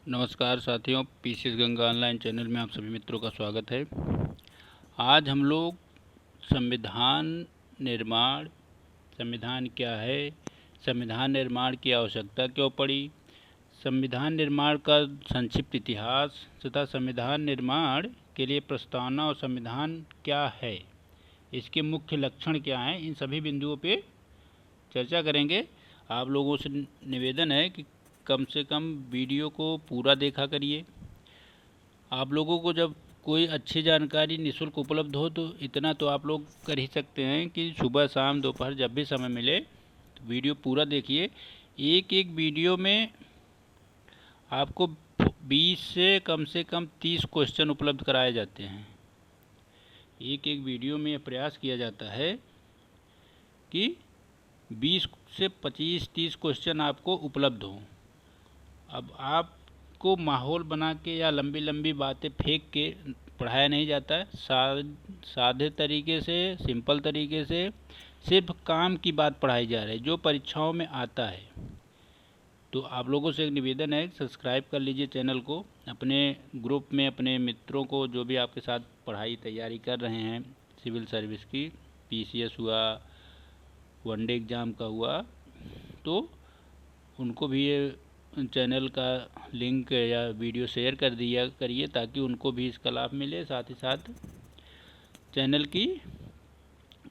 नमस्कार साथियों, PCS Ganga online channel में आप सभी मित्रों का स्वागत है। आज हम लोग संविधान निर्माण, संविधान क्या है, संविधान निर्माण की आवश्यकता क्यों पड़ी, संविधान निर्माण का संक्षिप्त इतिहास तथा संविधान निर्माण के लिए प्रस्तावना और संविधान क्या है, इसके मुख्य लक्षण क्या हैं, इन सभी बिंदुओं पे चर्चा करेंगे। आप लोगों से निवेदन है कि कम से कम वीडियो को पूरा देखा करिए। आप लोगों को जब कोई अच्छी जानकारी निःशुल्क उपलब्ध हो तो इतना तो आप लोग कर ही सकते हैं कि सुबह शाम दोपहर जब भी समय मिले तो वीडियो पूरा देखिए। एक एक वीडियो में आपको 20 से कम 30 क्वेश्चन उपलब्ध कराए जाते हैं। एक एक वीडियो में यह प्रयास किया जाता है कि 20 से 25-30 क्वेश्चन आपको उपलब्ध हों। अब आपको माहौल बना के या लंबी लंबी बातें फेंक के पढ़ाया नहीं जाता है। सादे तरीके से, सिंपल तरीके से सिर्फ काम की बात पढ़ाई जा रही है जो परीक्षाओं में आता है। तो आप लोगों से एक निवेदन है, सब्सक्राइब कर लीजिए चैनल को, अपने ग्रुप में अपने मित्रों को जो भी आपके साथ पढ़ाई तैयारी कर रहे हैं, सिविल सर्विस की, पीसीएस हुआ, वनडे एग्ज़ाम का हुआ, तो उनको भी ये चैनल का लिंक या वीडियो शेयर कर दिया करिए ताकि उनको भी इसका लाभ मिले। साथ ही साथ चैनल की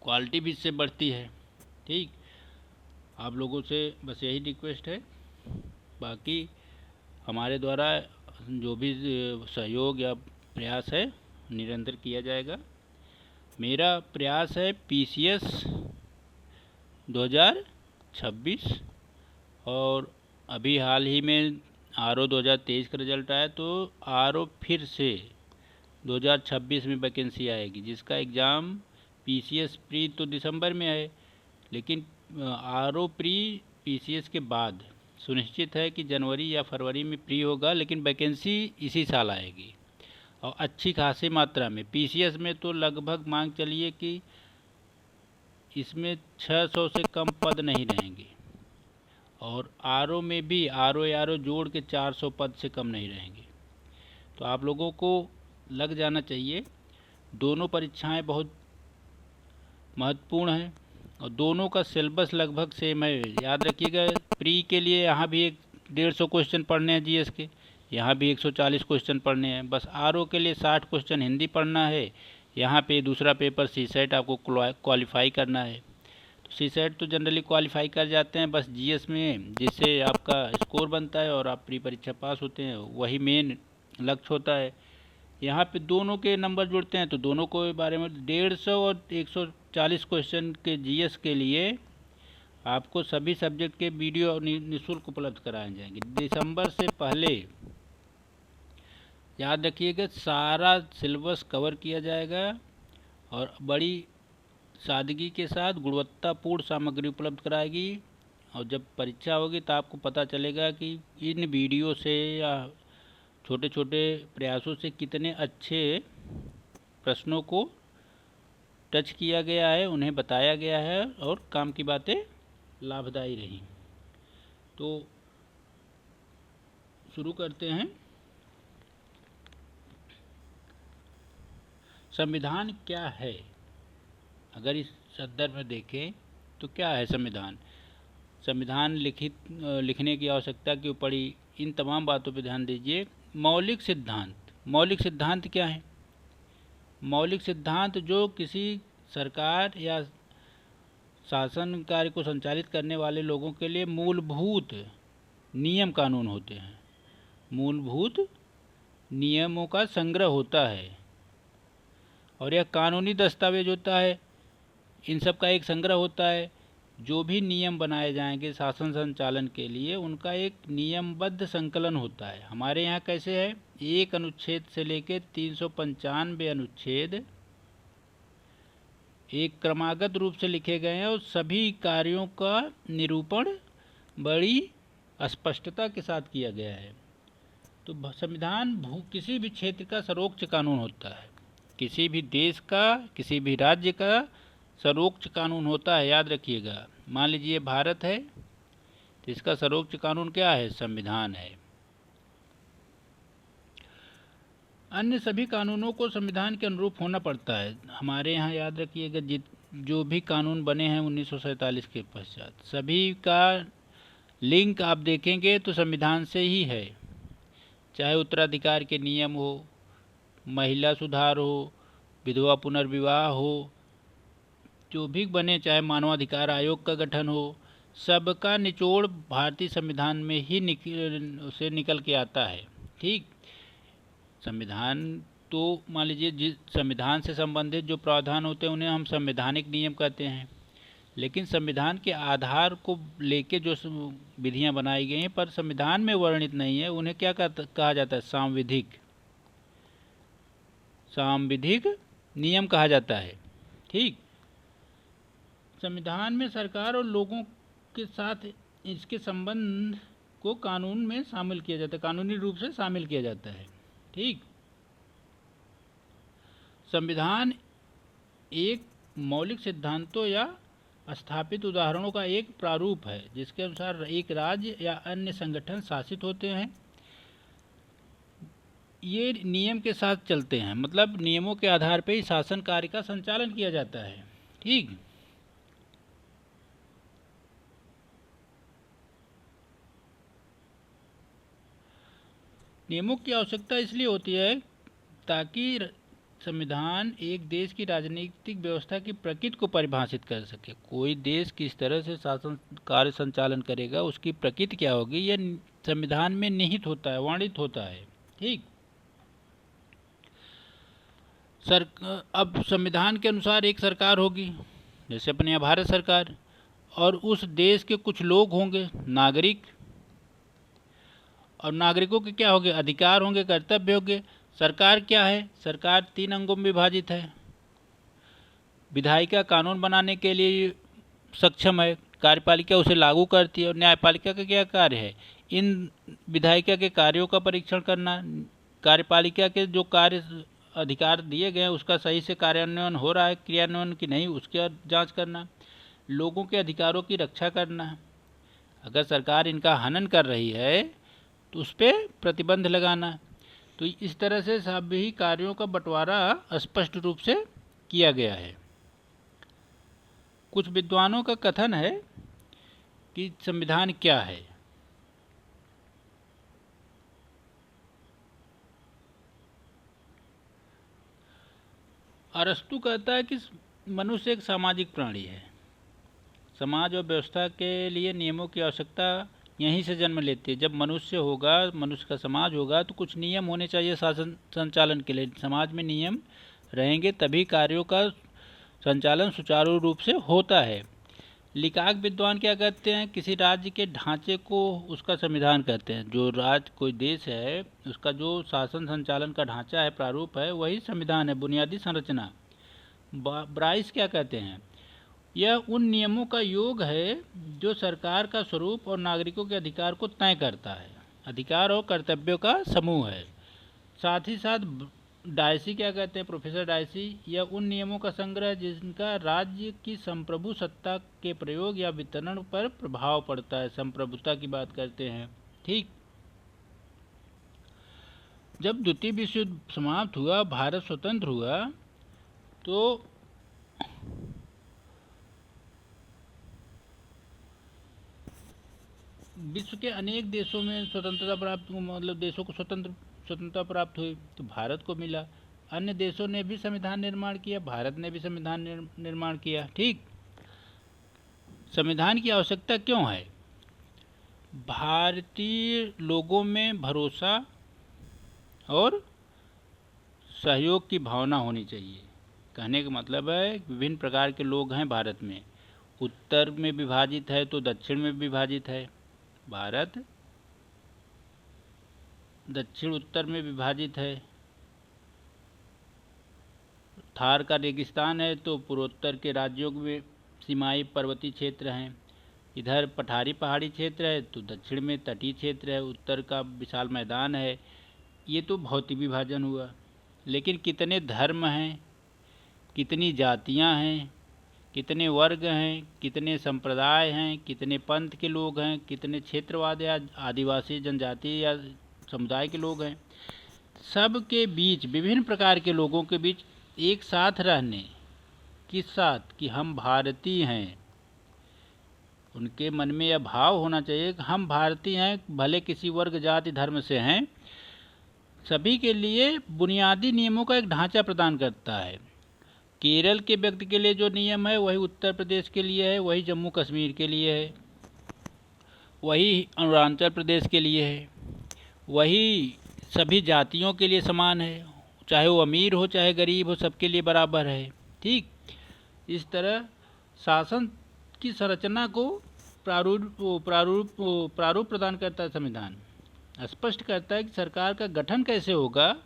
क्वालिटी भी इससे बढ़ती है। ठीक, आप लोगों से बस यही रिक्वेस्ट है। बाकी हमारे द्वारा जो भी सहयोग या प्रयास है निरंतर किया जाएगा। मेरा प्रयास है पीसीएस 2026 और अभी हाल ही में आरओ 2023 का रिज़ल्ट आया, तो आरओ फिर से 2026 में वैकेंसी आएगी, जिसका एग्ज़ाम पीसीएस प्री तो दिसंबर में है, लेकिन आरओ प्री पीसीएस के बाद सुनिश्चित है कि जनवरी या फरवरी में प्री होगा, लेकिन वैकेंसी इसी साल आएगी और अच्छी खासी मात्रा में। पीसीएस में तो लगभग मान चलिए कि इसमें 600 से कम पद नहीं रहेंगे और आरओ में भी आरओ जोड़ के 400 पद से कम नहीं रहेंगे। तो आप लोगों को लग जाना चाहिए। दोनों परीक्षाएं बहुत महत्वपूर्ण हैं और दोनों का सिलेबस लगभग सेम है। याद रखिएगा, प्री के लिए यहाँ भी 150 क्वेश्चन पढ़ने हैं जीएस के, यहाँ भी 140 क्वेश्चन पढ़ने हैं। बस आरओ के लिए 60 क्वेश्चन हिंदी पढ़ना है। यहाँ पे दूसरा पेपर सीसेट आपको क्वालिफाई करना है। सीसेट तो जनरली क्वालिफाई कर जाते हैं, बस जीएस में जिससे आपका स्कोर बनता है और आप प्री परीक्षा पास होते हैं, वही मेन लक्ष्य होता है। यहाँ पे दोनों के नंबर जुड़ते हैं तो दोनों के बारे में 150 और 140 क्वेश्चन के जीएस के लिए आपको सभी सब्जेक्ट के वीडियो निःशुल्क उपलब्ध कराए जाएंगे। दिसंबर से पहले याद रखिएगा सारा सिलेबस कवर किया जाएगा और बड़ी सादगी के साथ गुणवत्तापूर्ण सामग्री उपलब्ध कराएगी। और जब परीक्षा होगी तो आपको पता चलेगा कि इन वीडियो से या छोटे छोटे प्रयासों से कितने अच्छे प्रश्नों को टच किया गया है, उन्हें बताया गया है और काम की बातें लाभदायी रही। तो शुरू करते हैं। संविधान क्या है? अगर इस संदर्भ में देखें तो क्या है संविधान? संविधान लिखने की आवश्यकता क्यों पड़ी, इन तमाम बातों पर ध्यान दीजिए। मौलिक सिद्धांत क्या है? मौलिक सिद्धांत जो किसी सरकार या शासन कार्य को संचालित करने वाले लोगों के लिए मूलभूत नियम कानून होते हैं। मूलभूत नियमों का संग्रह होता है और यह कानूनी दस्तावेज होता है। इन सब का एक संग्रह होता है। जो भी नियम बनाए जाएंगे शासन संचालन के लिए, उनका एक नियमबद्ध संकलन होता है। हमारे यहाँ कैसे है, एक अनुच्छेद से लेकर 395 अनुच्छेद एक क्रमागत रूप से लिखे गए हैं और सभी कार्यों का निरूपण बड़ी स्पष्टता के साथ किया गया है। तो संविधान किसी भी क्षेत्र का सर्वोच्च कानून होता है। किसी भी देश का, किसी भी राज्य का सर्वोच्च कानून होता है। याद रखिएगा, मान लीजिए भारत है तो इसका सर्वोच्च कानून क्या है? संविधान है। अन्य सभी कानूनों को संविधान के अनुरूप होना पड़ता है। हमारे यहाँ याद रखिएगा, जो भी कानून बने हैं 1947 के पश्चात, सभी का लिंक आप देखेंगे तो संविधान से ही है। चाहे उत्तराधिकार के नियम हो, महिला सुधार हो, विधवा पुनर्विवाह हो, जो भी बने, चाहे मानवाधिकार आयोग का गठन हो, सबका निचोड़ भारतीय संविधान में ही निकल के आता है। ठीक, संविधान तो मान लीजिए जिस संविधान से संबंधित जो प्रावधान होते हैं उन्हें हम संवैधानिक नियम कहते हैं, लेकिन संविधान के आधार को लेके जो विधियां बनाई गई हैं पर संविधान में वर्णित नहीं है, उन्हें क्या कहा जाता है? सांविधिक नियम कहा जाता है। ठीक, संविधान में सरकार और लोगों के साथ इसके संबंध को कानून में शामिल किया जाता है, कानूनी रूप से शामिल किया जाता है। ठीक, संविधान एक मौलिक सिद्धांतों या स्थापित उदाहरणों का एक प्रारूप है जिसके अनुसार एक राज्य या अन्य संगठन शासित होते हैं। ये नियम के साथ चलते हैं, मतलब नियमों के आधार पर ही शासन कार्य का संचालन किया जाता है। ठीक, नियमों की आवश्यकता इसलिए होती है ताकि संविधान एक देश की राजनीतिक व्यवस्था की प्रकृति को परिभाषित कर सके। कोई देश किस तरह से शासन कार्य संचालन करेगा, उसकी प्रकृति क्या होगी, यह संविधान में निहित होता है, वर्णित होता है। ठीक, अब संविधान के अनुसार एक सरकार होगी, जैसे अपने यहाँ भारत सरकार, और उस देश के कुछ लोग होंगे, नागरिक, और नागरिकों के क्या होंगे? अधिकार होंगे, कर्तव्य होंगे। सरकार क्या है? सरकार 3 अंगों में विभाजित है। विधायिका कानून बनाने के लिए सक्षम है, कार्यपालिका उसे लागू करती है, और न्यायपालिका का क्या कार्य है? इन विधायिका के कार्यों का परीक्षण करना, कार्यपालिका के जो कार्य अधिकार दिए गए हैं उसका सही से कार्यान्वयन हो रहा है, क्रियान्वयन की नहीं, उसकी जांच करना, लोगों के अधिकारों की रक्षा करना। अगर सरकार इनका हनन कर रही है तो उस पर प्रतिबंध लगाना। तो इस तरह से सभी कार्यों का बंटवारा स्पष्ट रूप से किया गया है। कुछ विद्वानों का कथन है कि संविधान क्या है। अरस्तु कहता है कि मनुष्य एक सामाजिक प्राणी है। समाज और व्यवस्था के लिए नियमों की आवश्यकता यहीं से जन्म लेती है। जब मनुष्य होगा, मनुष्य का समाज होगा, तो कुछ नियम होने चाहिए शासन संचालन के लिए। समाज में नियम रहेंगे तभी कार्यों का संचालन सुचारू रूप से होता है। लिकाक विद्वान क्या कहते हैं? किसी राज्य के ढांचे को उसका संविधान कहते हैं। जो राज्य, कोई देश है, उसका जो शासन संचालन का ढांचा है, प्रारूप है, वही संविधान है, बुनियादी संरचना। ब्राइस क्या कहते हैं? यह उन नियमों का योग है जो सरकार का स्वरूप और नागरिकों के अधिकार को तय करता है। अधिकार और कर्तव्यों का समूह है। साथ ही साथ डायसी क्या कहते हैं? प्रोफेसर डायसी, यह उन नियमों का संग्रह जिनका राज्य की संप्रभु सत्ता के प्रयोग या वितरण पर प्रभाव पड़ता है। संप्रभुता की बात करते हैं। ठीक, जब द्वितीय विश्व युद्ध समाप्त हुआ, भारत स्वतंत्र हुआ, तो विश्व के अनेक देशों में स्वतंत्रता प्राप्त, मतलब देशों को स्वतंत्रता प्राप्त हुई, तो भारत को मिला। अन्य देशों ने भी संविधान निर्माण किया, भारत ने भी संविधान निर्माण किया। ठीक, संविधान की आवश्यकता क्यों है? भारतीय लोगों में भरोसा और सहयोग की भावना होनी चाहिए। कहने का मतलब है विभिन्न प्रकार के लोग हैं भारत में। उत्तर में विभाजित है तो दक्षिण में विभाजित है। भारत दक्षिण उत्तर में विभाजित है। थार का रेगिस्तान है तो पूर्वोत्तर के राज्यों में सीमाई पर्वतीय क्षेत्र हैं। इधर पठारी पहाड़ी क्षेत्र है तो दक्षिण में तटीय क्षेत्र है, उत्तर का विशाल मैदान है। ये तो भौतिक विभाजन हुआ। लेकिन कितने धर्म हैं, कितनी जातियां हैं, कितने वर्ग हैं, कितने संप्रदाय हैं, कितने पंथ के लोग हैं, कितने क्षेत्रवाद या आदिवासी जनजाति या समुदाय के लोग हैं। सबके बीच, विभिन्न प्रकार के लोगों के बीच एक साथ रहने, किस साथ कि हम भारतीय हैं। उनके मन में यह भाव होना चाहिए कि हम भारतीय हैं, भले किसी वर्ग जाति धर्म से हैं, सभी के लिए बुनियादी नियमों का एक ढांचा प्रदान करता है। केरल के व्यक्ति के लिए जो नियम है वही उत्तर प्रदेश के लिए है, वही जम्मू कश्मीर के लिए है, वही अरुणाचल प्रदेश के लिए है, वही सभी जातियों के लिए समान है, चाहे वो अमीर हो चाहे गरीब हो, सबके लिए बराबर है। ठीक इस तरह शासन की संरचना को प्रारूप प्रदान करता है। संविधान स्पष्ट करता है कि सरकार का गठन कैसे होगा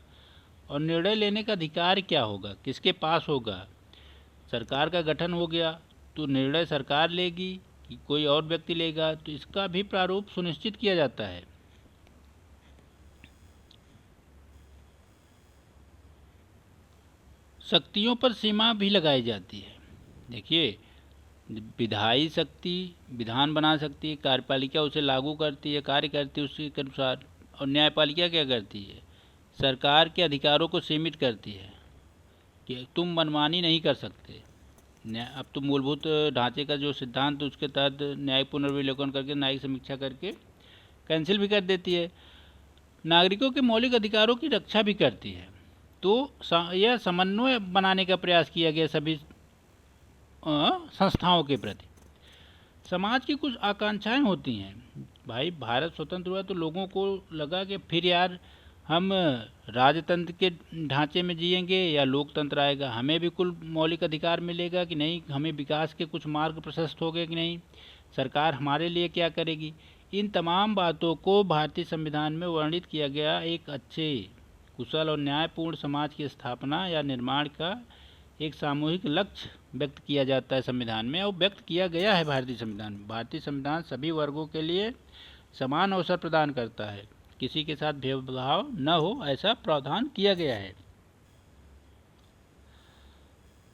और निर्णय लेने का अधिकार क्या होगा, किसके पास होगा। सरकार का गठन हो गया तो निर्णय सरकार लेगी कि कोई और व्यक्ति लेगा, तो इसका भी प्रारूप सुनिश्चित किया जाता है। शक्तियों पर सीमा भी लगाई जाती है। देखिए, विधायी शक्ति विधान बना सकती है, कार्यपालिका उसे लागू करती है, कार्य करती है उसी के अनुसार, और न्यायपालिका क्या करती है, सरकार के अधिकारों को सीमित करती है कि तुम मनमानी नहीं कर सकते। अब तो मूलभूत ढांचे का जो सिद्धांत उसके तहत न्यायिक पुनर्विलोकन करके, न्यायिक समीक्षा करके कैंसिल भी कर देती है। नागरिकों के मौलिक अधिकारों की रक्षा भी करती है। तो यह समन्वय बनाने का प्रयास किया गया सभी संस्थाओं के प्रति। समाज की कुछ आकांक्षाएं होती हैं। भाई, भारत स्वतंत्र हुआ तो लोगों को लगा कि फिर यार हम राजतंत्र के ढांचे में जिएंगे या लोकतंत्र आएगा, हमें भी कुल मौलिक अधिकार मिलेगा कि नहीं, हमें विकास के कुछ मार्ग प्रशस्त हो गए कि नहीं, सरकार हमारे लिए क्या करेगी। इन तमाम बातों को भारतीय संविधान में वर्णित किया गया। एक अच्छे, कुशल और न्यायपूर्ण समाज की स्थापना या निर्माण का एक सामूहिक लक्ष्य व्यक्त किया जाता है संविधान में, और व्यक्त किया गया है भारतीय संविधान में। भारतीय संविधान सभी वर्गों के लिए समान अवसर प्रदान करता है, किसी के साथ भेदभाव न हो, ऐसा प्रावधान किया गया है।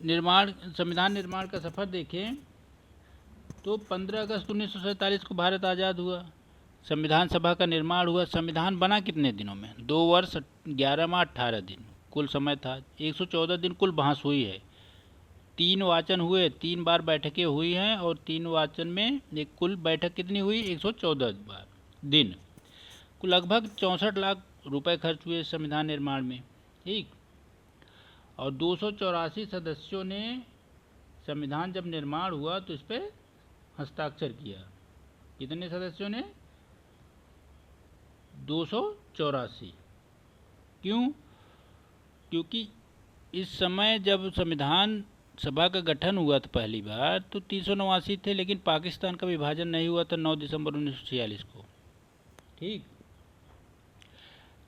संविधान निर्माण का सफर देखें तो 15 अगस्त 1947 को भारत आज़ाद हुआ, संविधान सभा का निर्माण हुआ। संविधान बना कितने दिनों में? 2 वर्ष 11 माह 18 दिन कुल समय था। 114 दिन कुल बहस हुई है, 3 वाचन हुए, 3 बार बैठकें हुई हैं, और 3 वाचन में एक कुल बैठक कितनी हुई? 114 बार दिन। कुल लगभग 64 लाख रुपए खर्च हुए संविधान निर्माण में। ठीक, और 284 सदस्यों ने संविधान जब निर्माण हुआ तो इस पर हस्ताक्षर किया। कितने सदस्यों ने? 284। क्यों? क्योंकि इस समय जब संविधान सभा का गठन हुआ था पहली बार तो 389 थे, लेकिन पाकिस्तान का विभाजन नहीं हुआ था 9 दिसंबर 1946 को। ठीक,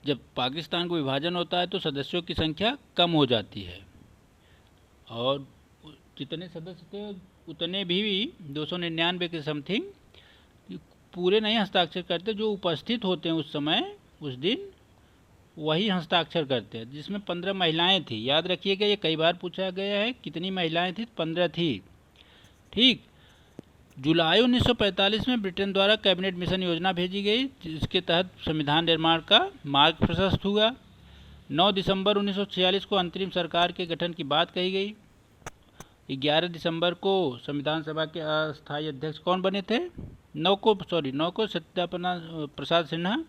जब पाकिस्तान को विभाजन होता है तो सदस्यों की संख्या कम हो जाती है, और जितने सदस्य थे उतने भी 299 के समथिंग पूरे नहीं हस्ताक्षर करते। जो उपस्थित होते हैं उस समय, उस दिन, वही हस्ताक्षर करते हैं, जिसमें 15 महिलाएं थी। याद रखिएगा, ये कई बार पूछा गया है, कितनी महिलाएं थी? 15 थी। ठीक, जुलाई 1945 में ब्रिटेन द्वारा कैबिनेट मिशन योजना भेजी गई, जिसके तहत संविधान निर्माण का मार्ग प्रशस्त हुआ। 9 दिसंबर 1946 को अंतरिम सरकार के गठन की बात कही गई। 11 दिसंबर को संविधान सभा के अस्थायी अध्यक्ष कौन बने थे? 9 को सत्यप्रसाद सिन्हा,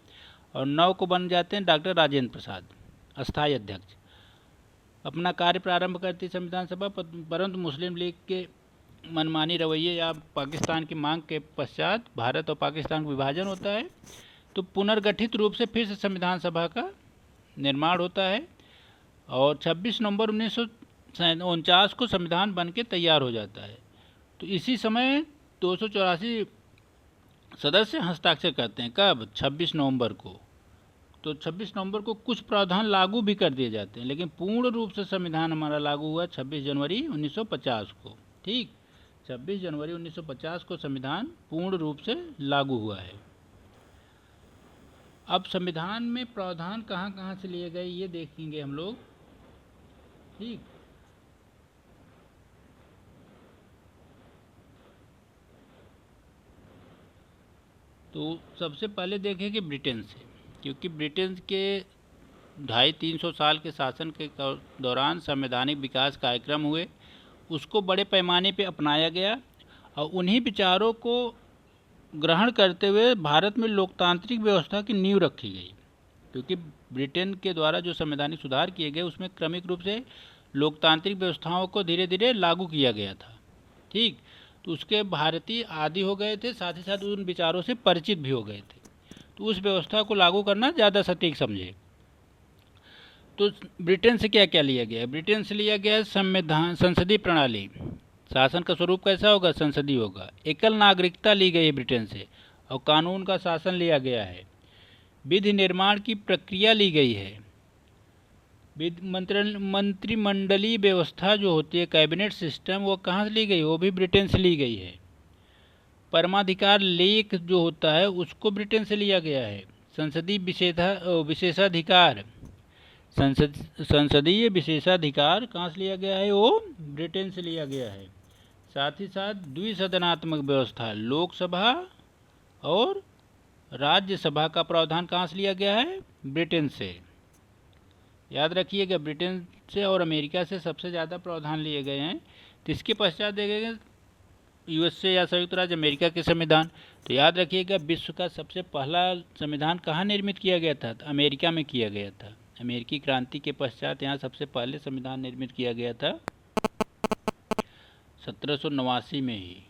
और 9 को बन जाते हैं डॉक्टर राजेंद्र प्रसाद अस्थायी अध्यक्ष। अपना कार्य प्रारंभ करती संविधान सभा, परंतु मुस्लिम लीग के मनमानी रवैये या पाकिस्तान की मांग के पश्चात भारत और पाकिस्तान का विभाजन होता है, तो पुनर्गठित रूप से फिर से संविधान सभा का निर्माण होता है, और 26 नवंबर 1949 को संविधान बन के तैयार हो जाता है। तो इसी समय 284 सदस्य हस्ताक्षर करते हैं। कब? 26 नवंबर को। तो 26 नवंबर को कुछ प्रावधान लागू भी कर दिए जाते हैं, लेकिन पूर्ण रूप से संविधान हमारा लागू हुआ 26 जनवरी 1950 को। ठीक, 26 जनवरी 1950 को संविधान पूर्ण रूप से लागू हुआ है। अब संविधान में प्रावधान कहाँ कहाँ से लिए गए ये देखेंगे हम लोग। ठीक, तो सबसे पहले देखें कि ब्रिटेन से, क्योंकि ब्रिटेन के 250-300 साल के शासन के दौरान संवैधानिक विकास कार्यक्रम हुए, उसको बड़े पैमाने पे अपनाया गया और उन्हीं विचारों को ग्रहण करते हुए भारत में लोकतांत्रिक व्यवस्था की नींव रखी गई। क्योंकि ब्रिटेन के द्वारा जो संवैधानिक सुधार किए गए उसमें क्रमिक रूप से लोकतांत्रिक व्यवस्थाओं को धीरे धीरे लागू किया गया था। ठीक, तो उसके भारतीय आदी हो गए थे, साथ ही साथ उन विचारों से परिचित भी हो गए थे, तो उस व्यवस्था को लागू करना ज़्यादा सटीक समझे। तो ब्रिटेन से क्या क्या लिया गया? ब्रिटेन से लिया गया संविधान, संसदीय प्रणाली। शासन का स्वरूप कैसा होगा? संसदीय होगा। एकल नागरिकता ली गई है ब्रिटेन से और कानून का शासन लिया गया है। विधि निर्माण की प्रक्रिया ली गई है। मंत्रिमंडलीय व्यवस्था जो होती है, कैबिनेट सिस्टम, वो कहाँ से ली गई? वो भी ब्रिटेन से ली गई है। परमाधिकार लेख जो होता है उसको ब्रिटेन से लिया गया है। संसदीय विशेषाधिकार, संसदीय विशेषाधिकार कहाँ से लिया गया है? वो ब्रिटेन से लिया गया है। साथ ही साथ द्विसदनात्मक व्यवस्था, लोकसभा और राज्यसभा का प्रावधान कहाँ से लिया गया है? ब्रिटेन से। याद रखिएगा, ब्रिटेन से और अमेरिका से सबसे ज़्यादा प्रावधान लिए गए हैं। तो इसके पश्चात देखेंगे यूएसए या संयुक्त राज्य अमेरिका के संविधान। तो याद रखिएगा, विश्व का सबसे पहला संविधान कहाँ निर्मित किया गया था? तो अमेरिका में किया गया था। अमेरिकी क्रांति के पश्चात यहाँ सबसे पहले संविधान निर्मित किया गया था 1789 में ही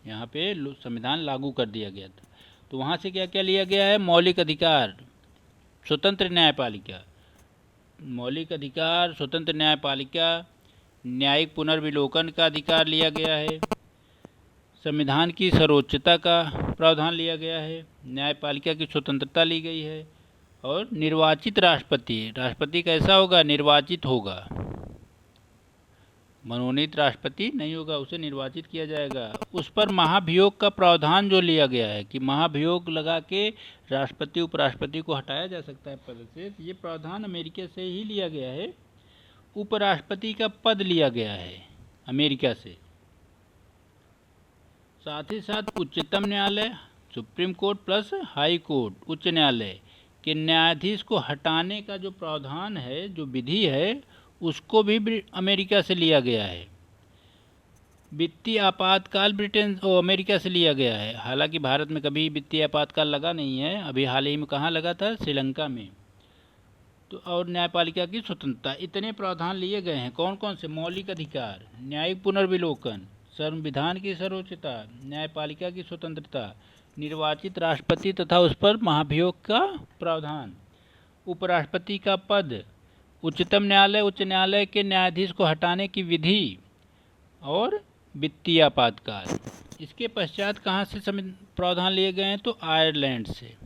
यहाँ पे संविधान लागू कर दिया गया था। तो वहाँ से क्या क्या लिया गया है? मौलिक अधिकार, स्वतंत्र न्यायपालिका, मौलिक अधिकार, स्वतंत्र न्यायपालिका, न्यायिक पुनर्विलोकन का अधिकार लिया गया है, संविधान की सर्वोच्चता का प्रावधान लिया गया है, न्यायपालिका की स्वतंत्रता ली गई है और निर्वाचित राष्ट्रपति, राष्ट्रपति कैसा होगा? निर्वाचित होगा, मनोनीत राष्ट्रपति नहीं होगा, उसे निर्वाचित किया जाएगा। उस पर महाभियोग का प्रावधान जो लिया गया है कि महाभियोग लगा के राष्ट्रपति उपराष्ट्रपति को हटाया जा सकता है पद से, ये प्रावधान अमेरिका से ही लिया गया है। उपराष्ट्रपति का पद लिया गया है अमेरिका से। साथ ही साथ उच्चतम न्यायालय, supreme court plus high court, उच्च न्यायालय के न्यायाधीश को हटाने का जो प्रावधान है, जो विधि है, उसको भी अमेरिका से लिया गया है। वित्तीय आपातकाल ब्रिटेन और अमेरिका से लिया गया है। हालांकि भारत में कभी वित्तीय आपातकाल लगा नहीं है, अभी हाल ही में कहाँ लगा था? श्रीलंका में। तो और न्यायपालिका की स्वतंत्रता, इतने प्रावधान लिए गए हैं। कौन कौन से? मौलिक अधिकार, न्यायिक पुनर्विलोकन, संविधान की सर्वोच्चता, न्यायपालिका की स्वतंत्रता, निर्वाचित राष्ट्रपति तथा उस पर महाभियोग का प्रावधान, उपराष्ट्रपति का पद, उच्चतम न्यायालय, उच्च न्यायालय के न्यायाधीश को हटाने की विधि और वित्तीय आपातकाल। इसके पश्चात कहाँ से प्रावधान लिए गए हैं? तो आयरलैंड से।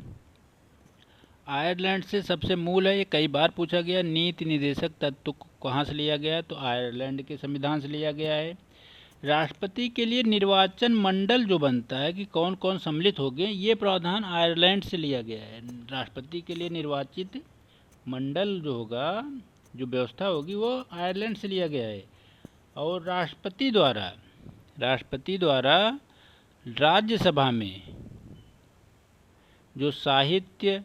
आयरलैंड से सबसे मूल है, ये कई बार पूछा गया। नीति निर्देशक तत्व कहाँ से लिया गया है? तो आयरलैंड के संविधान से लिया गया है। राष्ट्रपति के लिए निर्वाचन मंडल जो बनता है कि कौन कौन सम्मिलित हो गए, ये प्रावधान आयरलैंड से लिया गया है। राष्ट्रपति के लिए निर्वाचित मंडल जो होगा, जो व्यवस्था होगी, वो आयरलैंड से लिया गया है। और राष्ट्रपति द्वारा राज्यसभा में जो साहित्य,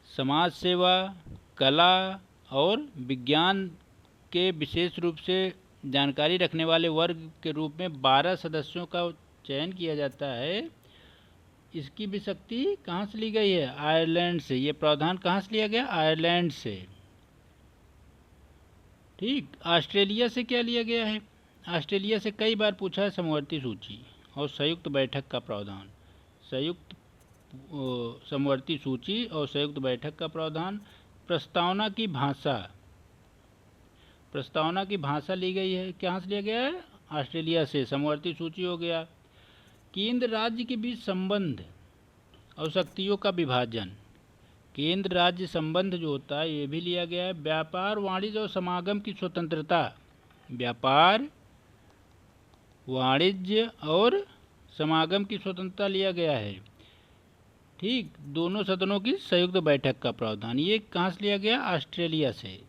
समाज सेवा, कला और विज्ञान के विशेष रूप से जानकारी रखने वाले वर्ग के रूप में 12 सदस्यों का चयन किया जाता है। इसकी भी शक्ति कहाँ से ली गई है? आयरलैंड से। ये प्रावधान कहाँ से लिया गया? आयरलैंड से। ठीक। ऑस्ट्रेलिया से क्या लिया गया है? ऑस्ट्रेलिया से कई बार पूछा है समवर्ती सूची और संयुक्त बैठक का प्रावधान। संयुक्त समवर्ती सूची और संयुक्त बैठक का प्रावधान। प्रस्तावना की भाषा ली गई है। कहाँ से लिया गया है? ऑस्ट्रेलिया से। समवर्ती सूची हो गया। केंद्र राज्य के बीच संबंध और शक्तियों का विभाजन, केंद्र राज्य संबंध जो होता है, ये भी लिया गया है। व्यापार, वाणिज्य और समागम की स्वतंत्रता, व्यापार, वाणिज्य और समागम की स्वतंत्रता लिया गया है। ठीक। दोनों सदनों की संयुक्त बैठक का प्रावधान, ये कहाँ से लिया गया? ऑस्ट्रेलिया से।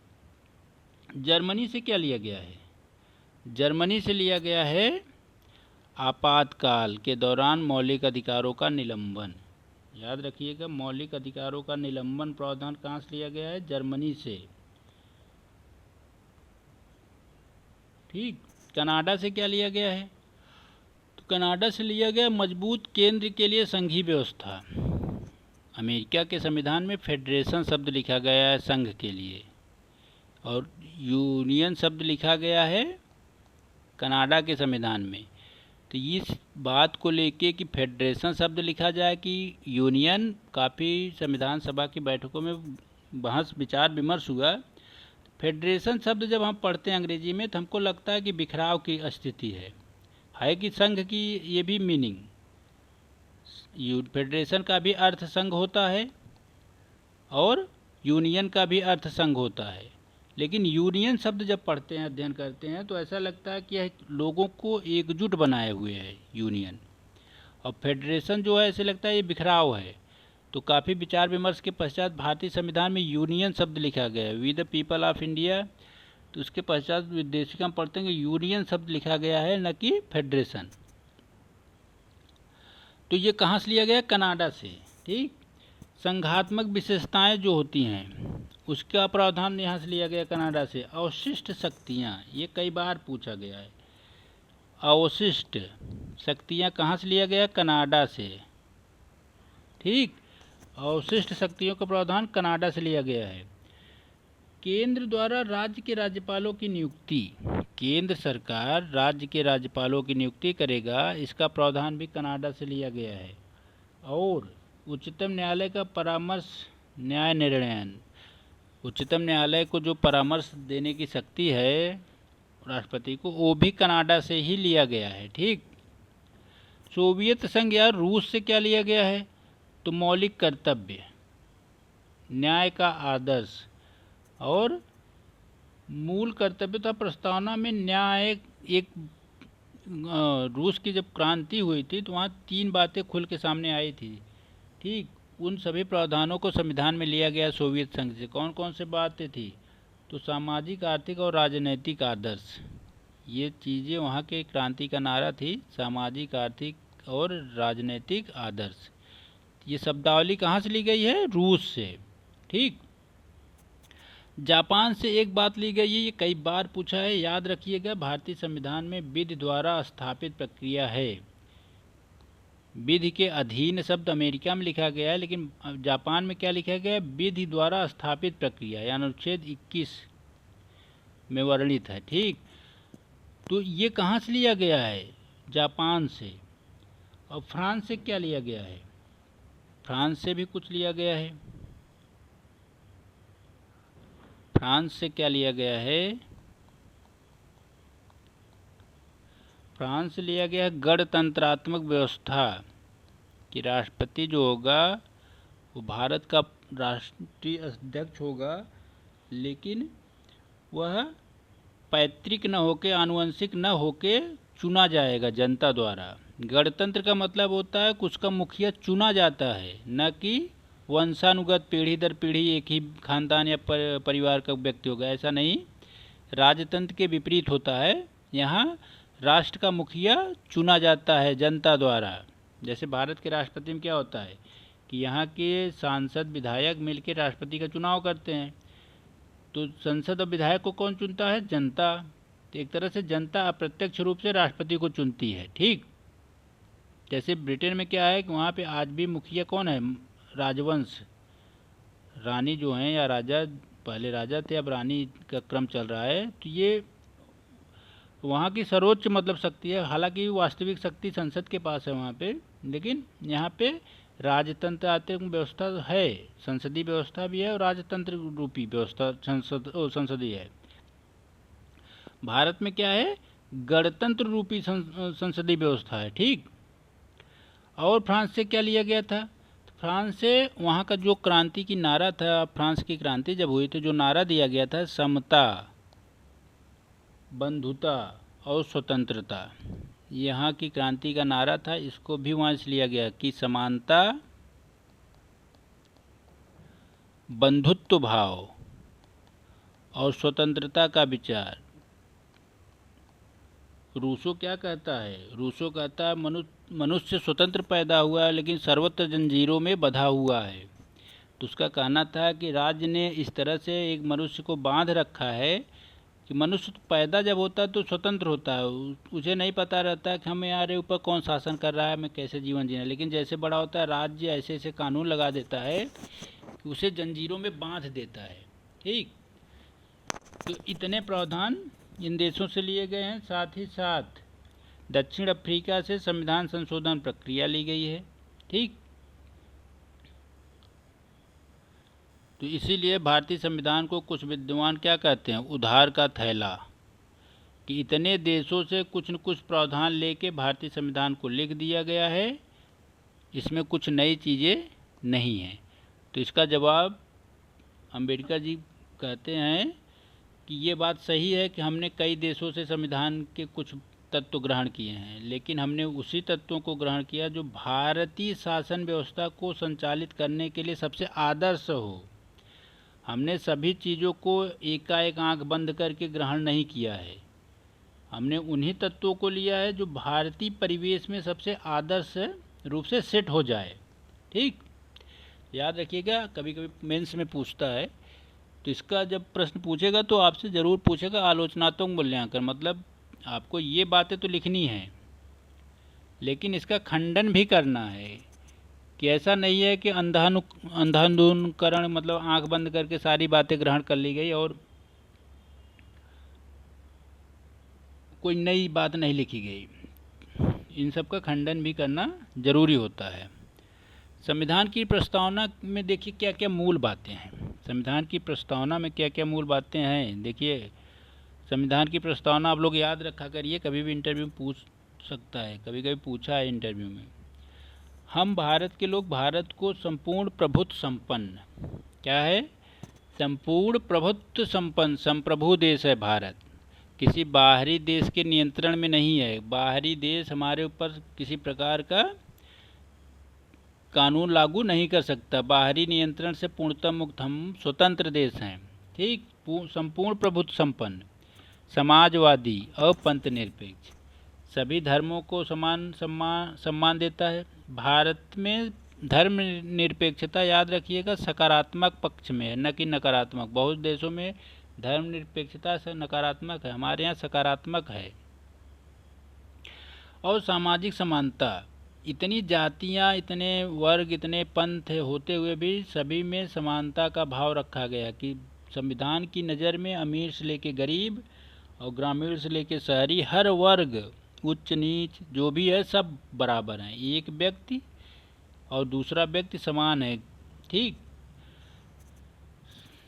जर्मनी से क्या लिया गया है? जर्मनी से लिया गया है आपातकाल के दौरान मौलिक अधिकारों का निलंबन। याद रखिएगा, मौलिक अधिकारों का निलंबन प्रावधान कहाँ से लिया गया है? जर्मनी से। ठीक। कनाडा से क्या लिया गया है? तो कनाडा से लिया गया मजबूत केंद्र के लिए संघीय व्यवस्था। अमेरिका के संविधान में फेडरेशन शब्द लिखा गया है संघ के लिए, और यूनियन शब्द लिखा गया है कनाडा के संविधान में। तो इस बात को लेके कि फेडरेशन शब्द लिखा जाए कि यूनियन, काफ़ी संविधान सभा की बैठकों में बहस विचार विमर्श हुआ। फेडरेशन शब्द जब हम पढ़ते हैं अंग्रेजी में तो हमको लगता है कि बिखराव की स्थिति है कि संघ की ये भी मीनिंग। फेडरेशन का भी अर्थ संघ होता है और यूनियन का भी अर्थ संघ होता है, लेकिन यूनियन शब्द जब पढ़ते हैं, अध्ययन करते हैं, तो ऐसा लगता है कि यह लोगों को एकजुट बनाए हुए है यूनियन, और फेडरेशन जो है ऐसे लगता है ये बिखराव है। तो काफ़ी विचार विमर्श के पश्चात भारतीय संविधान में यूनियन शब्द लिखा गया है, we the people of India. तो उसके पश्चात विदेशिका में पढ़ते हैं कि यूनियन शब्द लिखा गया है, न कि फेडरेशन। तो ये कहाँ से लिया गया? कनाडा से। ठीक। संघात्मक विशेषताएं जो होती हैं उसका प्रावधान यहाँ से लिया गया कनाडा से। अवशिष्ट शक्तियाँ, ये कई बार पूछा गया है। अवशिष्ट शक्तियाँ कहाँ से लिया गया? कनाडा से। ठीक। अवशिष्ट शक्तियों का प्रावधान कनाडा से लिया गया है। केंद्र द्वारा राज्य के राज्यपालों की नियुक्ति, केंद्र सरकार राज्य के राज्यपालों की नियुक्ति करेगा, इसका प्रावधान भी कनाडा से लिया गया है। और उच्चतम न्यायालय का परामर्श, न्याय निर्णयन, उच्चतम न्यायालय को जो परामर्श देने की शक्ति है राष्ट्रपति को, वो भी कनाडा से ही लिया गया है। ठीक। सोवियत संघ या रूस से क्या लिया गया है? तो मौलिक कर्तव्य, न्याय का आदर्श और मूल कर्तव्य था। प्रस्तावना में न्याय एक रूस की जब क्रांति हुई थी तो वहाँ 3 बातें खुल के सामने आई थी। ठीक। उन सभी प्रावधानों को संविधान में लिया गया सोवियत संघ से। कौन कौन से बातें थी? तो सामाजिक, आर्थिक और राजनैतिक आदर्श, ये चीज़ें वहाँ के क्रांति का नारा थी, सामाजिक, आर्थिक और राजनैतिक आदर्श। ये शब्दावली कहाँ से ली गई है? रूस से। ठीक। जापान से एक बात ली गई है, ये कई बार पूछा है, याद रखिएगा। भारतीय संविधान में विधि द्वारा स्थापित प्रक्रिया है। विधि के अधीन शब्द अमेरिका में लिखा गया है, लेकिन जापान में क्या लिखा गया है? विधि द्वारा स्थापित प्रक्रिया, यानी अनुच्छेद 21 में वर्णित है। ठीक। तो ये कहाँ से लिया गया है? जापान से। और फ्रांस से क्या लिया गया है? फ्रांस से भी कुछ लिया गया है। फ्रांस से क्या लिया गया है? फ्रांस से लिया गया है गणतंत्रात्मक व्यवस्था, कि राष्ट्रपति जो होगा वो भारत का राष्ट्रीय अध्यक्ष होगा, लेकिन वह पैतृक न होके, आनुवंशिक न होके चुना जाएगा जनता द्वारा। गणतंत्र का मतलब होता है कि उसका मुखिया चुना जाता है, न कि वंशानुगत पीढ़ी दर पीढ़ी एक ही खानदान या परिवार का व्यक्ति होगा, ऐसा नहीं। राजतंत्र के विपरीत होता है। यहाँ राष्ट्र का मुखिया चुना जाता है जनता द्वारा। जैसे भारत के राष्ट्रपति में क्या होता है कि यहाँ के सांसद विधायक मिलकर राष्ट्रपति का चुनाव करते हैं। तो संसद और विधायक को कौन चुनता है? जनता। तो एक तरह से जनता अप्रत्यक्ष रूप से राष्ट्रपति को चुनती है। ठीक। जैसे ब्रिटेन में क्या है कि वहाँ पे आज भी मुखिया कौन है? राजवंश, रानी जो हैं या राजा, पहले राजा थे अब रानी का क्रम चल रहा है। तो ये वहाँ की सर्वोच्च मतलब शक्ति है। हालांकि वास्तविक शक्ति संसद के पास है वहाँ पे, लेकिन यहाँ पे राजतंत्रात्मक व्यवस्था है, संसदीय व्यवस्था भी है और राजतंत्र रूपी व्यवस्था संसदीय है। भारत में क्या है? गणतंत्र रूपी संसदीय व्यवस्था है। ठीक। और फ्रांस से क्या लिया गया था? फ्रांस से वहाँ का जो क्रांति की नारा था, फ्रांस की क्रांति जब हुई तो जो नारा दिया गया था, समता, बंधुता और स्वतंत्रता, यहाँ की क्रांति का नारा था। इसको भी वहाँ से लिया गया कि समानता, बंधुत्व भाव और स्वतंत्रता का विचार, रूसो क्या कहता है? रूसो कहता है मनुष्य स्वतंत्र पैदा हुआ है लेकिन सर्वत्र जंजीरों में बंधा हुआ है। तो उसका कहना था कि राज्य ने इस तरह से एक मनुष्य को बांध रखा है कि मनुष्य पैदा जब होता है तो स्वतंत्र होता है, उसे नहीं पता रहता है कि हमारे ऊपर कौन शासन कर रहा है, हमें कैसे जीवन जीना है। लेकिन जैसे बड़ा होता है राज्य ऐसे ऐसे कानून लगा देता है कि उसे जंजीरों में बांध देता है। ठीक, तो इतने प्रावधान इन देशों से लिए गए हैं। साथ ही साथ दक्षिण अफ्रीका से संविधान संशोधन प्रक्रिया ली गई है। ठीक, तो इसीलिए भारतीय संविधान को कुछ विद्वान क्या कहते हैं? उधार का थैला, कि इतने देशों से कुछ न कुछ प्रावधान लेके भारतीय संविधान को लिख दिया गया है, इसमें कुछ नई चीज़ें नहीं हैं। तो इसका जवाब अम्बेडकर जी कहते हैं कि ये बात सही है कि हमने कई देशों से संविधान के कुछ तत्व ग्रहण किए हैं, लेकिन हमने उसी तत्वों को ग्रहण किया जो भारतीय शासन व्यवस्था को संचालित करने के लिए सबसे आदर्श हो। हमने सभी चीज़ों को एकाएक आंख बंद करके ग्रहण नहीं किया है, हमने उन्हीं तत्वों को लिया है जो भारतीय परिवेश में सबसे आदर्श रूप से सेट हो जाए। ठीक, याद रखिएगा, कभी कभी मेंस में पूछता है, तो इसका जब प्रश्न पूछेगा तो आपसे ज़रूर पूछेगा आलोचनात्मक मूल्यांकन, मतलब आपको ये बातें तो लिखनी है लेकिन इसका खंडन भी करना है कि ऐसा नहीं है कि अंधानुकरण, मतलब आंख बंद करके सारी बातें ग्रहण कर ली गई और कोई नई बात नहीं लिखी गई। इन सब का खंडन भी करना जरूरी होता है। संविधान की प्रस्तावना में देखिए क्या क्या मूल बातें हैं। संविधान की प्रस्तावना में क्या क्या मूल बातें हैं, देखिए संविधान की प्रस्तावना आप लोग याद रखा करिए, कभी भी इंटरव्यू में पूछ सकता है, कभी कभी पूछा है इंटरव्यू में। हम भारत के लोग भारत को संपूर्ण प्रभुत्व संपन्न, क्या है? संपूर्ण प्रभुत्व संपन्न संप्रभु देश है भारत, किसी बाहरी देश के नियंत्रण में नहीं है। बाहरी देश हमारे ऊपर किसी प्रकार का कानून लागू नहीं कर सकता। बाहरी नियंत्रण से पूर्णतः मुक्त हम स्वतंत्र देश हैं। ठीक, संपूर्ण प्रभुत्व संपन्न, समाजवादी, अपंथ निरपेक्ष, सभी धर्मों को समान सम्मान देता है। भारत में धर्म निरपेक्षता याद रखिएगा सकारात्मक पक्ष में है, न कि नकारात्मक। बहुत देशों में धर्म निरपेक्षता से नकारात्मक है, हमारे यहाँ सकारात्मक है। और सामाजिक समानता, इतनी जातियाँ, इतने वर्ग, इतने पंथ होते हुए भी सभी में समानता का भाव रखा गया कि संविधान की नज़र में अमीर से लेके गरीब और ग्रामीण से लेके शहरी हर वर्ग, उच्च नीच जो भी है सब बराबर हैं, एक व्यक्ति और दूसरा व्यक्ति समान है। ठीक,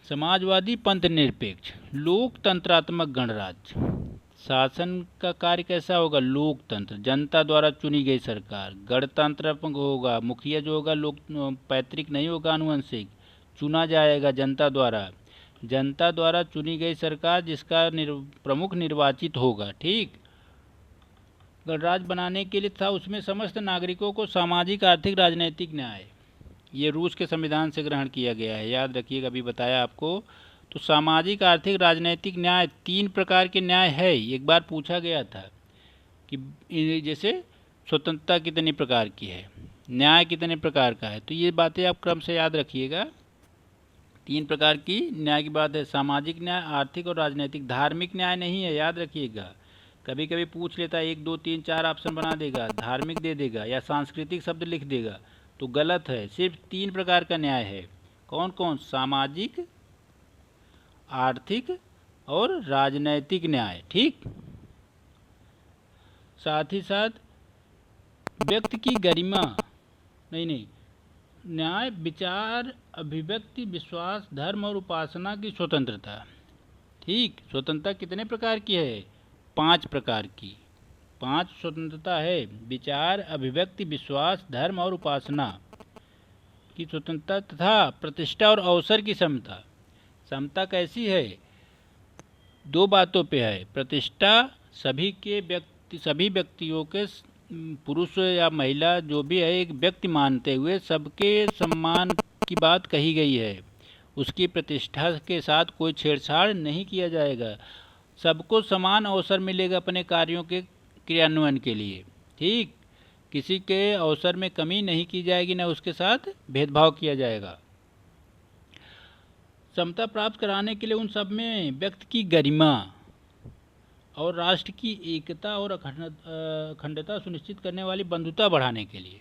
समाजवादी, पंथ निरपेक्ष, लोकतंत्रात्मक गणराज्य, शासन का कार्य कैसा होगा? लोकतंत्र, जनता द्वारा चुनी गई सरकार। गणतंत्रात्मक होगा, मुखिया जो होगा लोक पैतृक नहीं होगा, आनुवंशिक, चुना जाएगा जनता द्वारा। जनता द्वारा चुनी गई सरकार जिसका प्रमुख निर्वाचित होगा। ठीक, गणराज्य बनाने के लिए था उसमें समस्त नागरिकों को सामाजिक, आर्थिक, राजनीतिक न्याय, ये रूस के संविधान से ग्रहण किया गया है, याद रखिएगा, अभी बताया आपको। तो सामाजिक, आर्थिक, राजनीतिक न्याय, 3 प्रकार के न्याय है। एक बार पूछा गया था कि जैसे स्वतंत्रता कितने प्रकार की है, न्याय कितने प्रकार का है, तो ये बातें आप क्रम से याद रखिएगा। 3 प्रकार की न्याय की बात है, सामाजिक न्याय, आर्थिक और राजनीतिक। धार्मिक न्याय नहीं है, याद रखिएगा, कभी कभी पूछ लेता है 1 2 3 4 ऑप्शन बना देगा, धार्मिक दे देगा या सांस्कृतिक शब्द लिख देगा, तो गलत है। सिर्फ 3 प्रकार का न्याय है। कौन कौन? सामाजिक, आर्थिक और राजनैतिक न्याय। ठीक, साथ ही साथ व्यक्ति की गरिमा, नहीं, न्याय, विचार, अभिव्यक्ति, विश्वास, धर्म और उपासना की स्वतंत्रता। ठीक, स्वतंत्रता कितने प्रकार की है? 5 प्रकार की, 5 स्वतंत्रता है, विचार, अभिव्यक्ति, विश्वास, धर्म और उपासना की स्वतंत्रता, तथा प्रतिष्ठा और अवसर की समता। समता कैसी है? 2 बातों पे है। प्रतिष्ठा, सभी व्यक्तियों के, पुरुष या महिला जो भी है, एक व्यक्ति मानते हुए सबके सम्मान की बात कही गई है। उसकी प्रतिष्ठा के साथ कोई छेड़छाड़ नहीं किया जाएगा। सबको समान अवसर मिलेगा अपने कार्यों के क्रियान्वयन के लिए। ठीक, किसी के अवसर में कमी नहीं की जाएगी, न उसके साथ भेदभाव किया जाएगा। समता प्राप्त कराने के लिए उन सब में व्यक्ति की गरिमा और राष्ट्र की एकता और अखंडता सुनिश्चित करने वाली बंधुता बढ़ाने के लिए,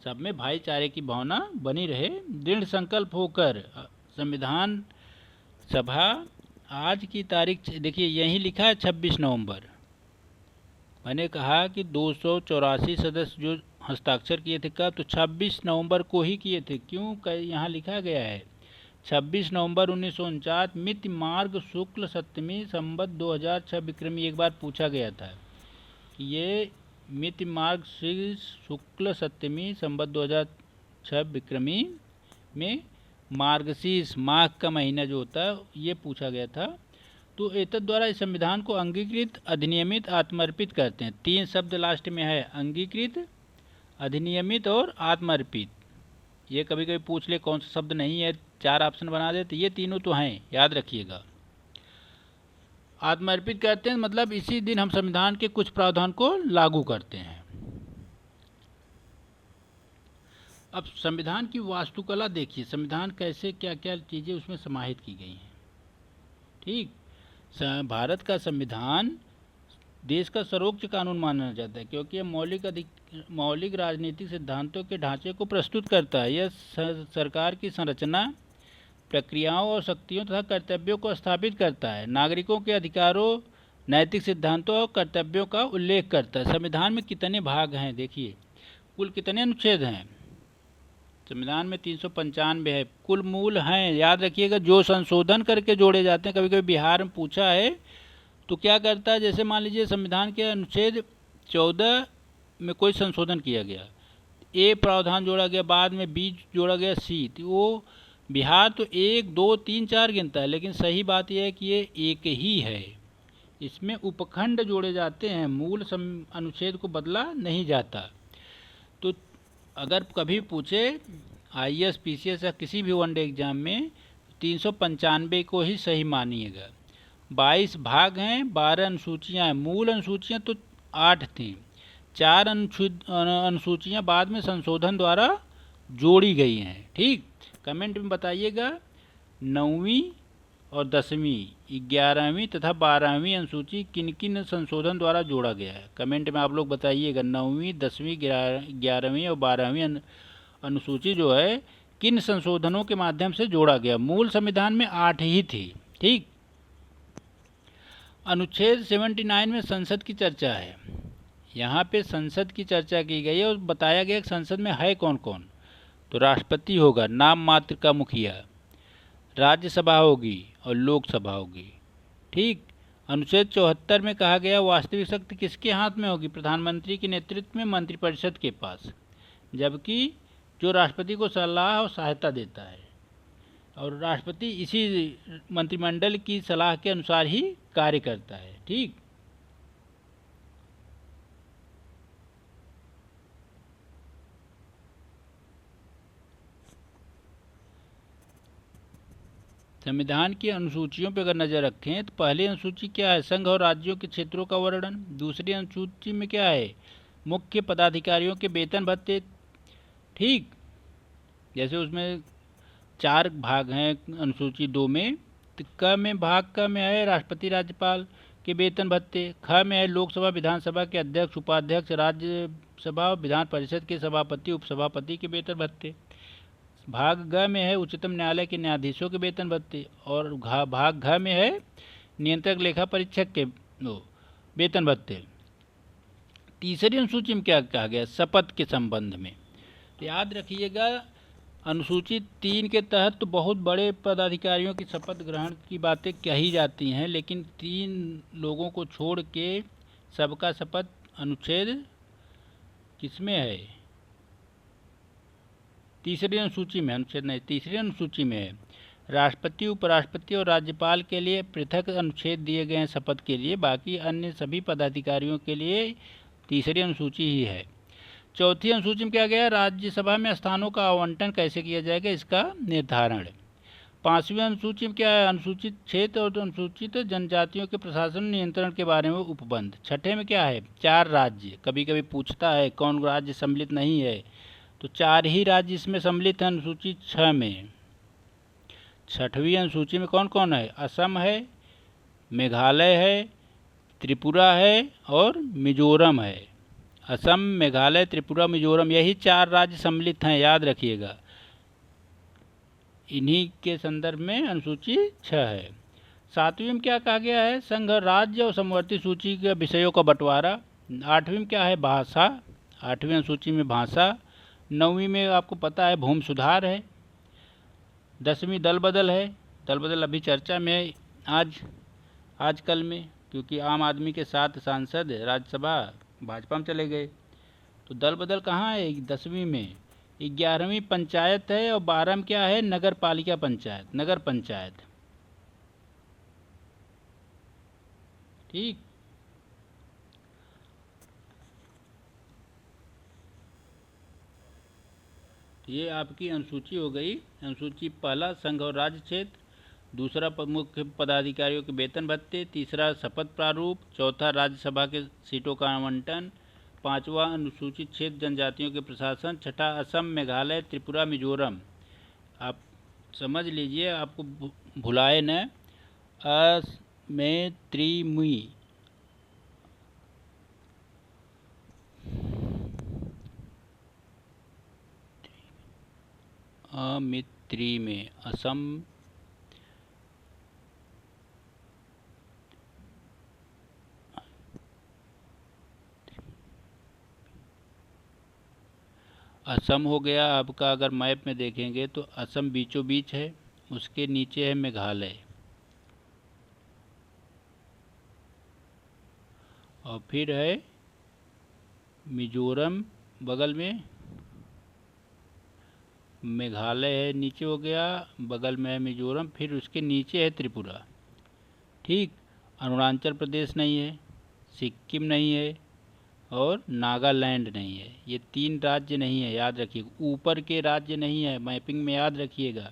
सब में भाईचारे की भावना बनी रहे, दृढ़ संकल्प होकर संविधान सभा आज की तारीख देखिए यहीं लिखा है 26 नवंबर। मैंने कहा कि 284 सदस्य जो हस्ताक्षर किए थे कब, तो 26 नवंबर को ही किए थे। क्यों, यहाँ लिखा गया है 26 नवंबर 1949 मिति मार्ग शुक्ल सप्तमी संवत 2006 विक्रमी। एक बार पूछा गया था कि ये मिति मार्ग शुक्ल सप्तमी संवत 2006 विक्रमी में मार्गशीर्ष माघ का महीना जो होता है ये पूछा गया था। तो एतद द्वारा इस संविधान को अंगीकृत अधिनियमित आत्मर्पित करते हैं। 3 शब्द लास्ट में है, अंगीकृत, अधिनियमित और आत्मर्पित। ये कभी कभी पूछ ले कौन सा शब्द नहीं है, 4 ऑप्शन बना देते, ये तीनों तो हैं, याद रखिएगा। आत्मर्पित करते हैं मतलब इसी दिन हम संविधान के कुछ प्रावधान को लागू करते हैं। अब संविधान की वास्तुकला देखिए, संविधान कैसे क्या क्या चीज़ें उसमें समाहित की गई हैं। ठीक, भारत का संविधान देश का सर्वोच्च कानून माना जाता है क्योंकि यह मौलिक राजनीतिक सिद्धांतों के ढांचे को प्रस्तुत करता है। यह सरकार की संरचना, प्रक्रियाओं और शक्तियों तथा कर्तव्यों को स्थापित करता है। नागरिकों के अधिकारों, नैतिक सिद्धांतों और कर्तव्यों का उल्लेख करता है। संविधान में कितने भाग हैं देखिए, कुल कितने अनुच्छेद हैं संविधान में? 395 है। कुल मूल हैं, याद रखिएगा, जो संशोधन करके जोड़े जाते हैं। कभी कभी बिहार में पूछा है तो क्या करता है, जैसे मान लीजिए संविधान के अनुच्छेद 14 में कोई संशोधन किया गया, ए प्रावधान जोड़ा गया, बाद में बी जोड़ा गया, सी, तो वो बिहार तो 1 2 3 4 गिनता है, लेकिन सही बात यह है कि ये एक ही है। इसमें उपखंड जोड़े जाते हैं, मूल अनुच्छेद को बदला नहीं जाता। तो अगर कभी पूछे IAS PCS या किसी भी वनडे एग्जाम में 395 को ही सही मानिएगा। 22 भाग हैं, 12 अनुसूचियाँ हैं। मूल अनुसूचियाँ तो 8 थीं, 4 अनुसूचियाँ बाद में संशोधन द्वारा जोड़ी गई हैं। ठीक, कमेंट में बताइएगा 9वीं और 10वीं, 11वीं तथा 12वीं अनुसूची किन किन संशोधन द्वारा जोड़ा गया है। कमेंट में आप लोग बताइएगा 9वीं, 10वीं, 11वीं और 12वीं अनुसूची जो है किन संशोधनों के माध्यम से जोड़ा गया। मूल संविधान में 8 ही थी। ठीक, अनुच्छेद 79 में संसद की चर्चा है। यहाँ पे संसद की चर्चा की गई है और बताया गया कि संसद में है कौन कौन। तो राष्ट्रपति होगा, नाम मात्र का मुखिया, राज्यसभा होगी और लोकसभा होगी। ठीक, अनुच्छेद 74 में कहा गया वास्तविक शक्ति किसके हाथ में होगी? प्रधानमंत्री के नेतृत्व में मंत्रिपरिषद के पास, जबकि जो राष्ट्रपति को सलाह और सहायता देता है और राष्ट्रपति इसी मंत्रिमंडल की सलाह के अनुसार ही कार्य करता है। ठीक, संविधान की अनुसूचियों पर अगर नज़र रखें तो पहली अनुसूची क्या है? संघ और राज्यों के क्षेत्रों का वर्णन। दूसरी अनुसूची में क्या है? मुख्य पदाधिकारियों के वेतन भत्ते। ठीक, जैसे उसमें 4 भाग हैं अनुसूची 2 में, तो क में भाग क में है राष्ट्रपति राज्यपाल के वेतन भत्ते, ख में है लोकसभा विधानसभा के अध्यक्ष, उपाध्यक्ष, राज्यसभा और विधान परिषद के सभापति उपसभापति के वेतन भत्ते, भाग ग में है उच्चतम न्यायालय के न्यायाधीशों के वेतन भत्ते, और भाग घ में है नियंत्रक लेखा परीक्षक के वेतन भत्ते। तीसरी अनुसूची में क्या कहा गया? शपथ के संबंध में। तो याद रखिएगा अनुसूची 3 के तहत तो बहुत बड़े पदाधिकारियों की शपथ ग्रहण की बातें कही जाती हैं, लेकिन 3 लोगों को छोड़ के सबका शपथ अनुच्छेद किसमें है? तीसरी अनुसूची में, अनुच्छेद नहीं, तीसरी अनुसूची में है। राष्ट्रपति, उपराष्ट्रपति और राज्यपाल के लिए पृथक अनुच्छेद दिए गए हैं शपथ के लिए, बाकी अन्य सभी पदाधिकारियों के लिए तीसरी अनुसूची ही है। चौथी अनुसूची में क्या गया? राज्यसभा में स्थानों का आवंटन कैसे किया जाएगा, इसका निर्धारण। 5वीं अनुसूची में क्या है, अनुसूचित क्षेत्र और अनुसूचित जनजातियों के प्रशासन नियंत्रण के बारे में उपबंध। छठे में क्या है, 4 राज्य, कभी कभी पूछता है कौन राज्य सम्मिलित नहीं है, तो 4 ही राज्य इसमें सम्मिलित हैं अनुसूची 6 में। 6वीं अनुसूची में कौन कौन है, असम है, मेघालय है, त्रिपुरा है और मिजोरम है। असम, मेघालय, त्रिपुरा, मिजोरम, यही 4 राज्य सम्मिलित हैं, याद रखिएगा। इन्हीं के संदर्भ में अनुसूची 6 है। 7वीं में क्या कहा गया है, संघ, राज्य और समवर्ती सूची के विषयों का बंटवारा। 8वीं में क्या है, भाषा, 8वीं अनुसूची में भाषा। 9वीं में आपको पता है भूमि सुधार है। 10वीं दल बदल है। दल बदल अभी चर्चा में है आजकल में, क्योंकि आम आदमी के 7 सांसद राज्यसभा भाजपा में चले गए। तो दल बदल कहाँ है, 10वीं में। 11वीं पंचायत है और 12 में क्या है, नगर पालिका पंचायत, नगर पंचायत। ठीक, ये आपकी अनुसूची हो गई। अनुसूची पहला, संघ और राज्य क्षेत्र। दूसरा, मुख्य पदाधिकारियों के वेतन भत्ते। तीसरा, शपथ प्रारूप। चौथा, राज्यसभा के सीटों का आवंटन। 5वां, अनुसूचित क्षेत्र जनजातियों के प्रशासन। 6ठा, असम, मेघालय, त्रिपुरा, मिजोरम। आप समझ लीजिए, आपको भुलाए न, अमेत्रिमी, अमित्री में असम, असम हो गया आपका। अगर मैप में देखेंगे तो असम बीचों बीच है, उसके नीचे है मेघालय, और फिर है मिजोरम बगल में, मेघालय है नीचे हो गया, बगल में है मिजोरम, फिर उसके नीचे है त्रिपुरा। ठीक, अरुणाचल प्रदेश नहीं है, सिक्किम नहीं है और नागालैंड नहीं है। ये 3 राज्य नहीं है, याद रखिएगा। ऊपर के राज्य नहीं है, मैपिंग में याद रखिएगा।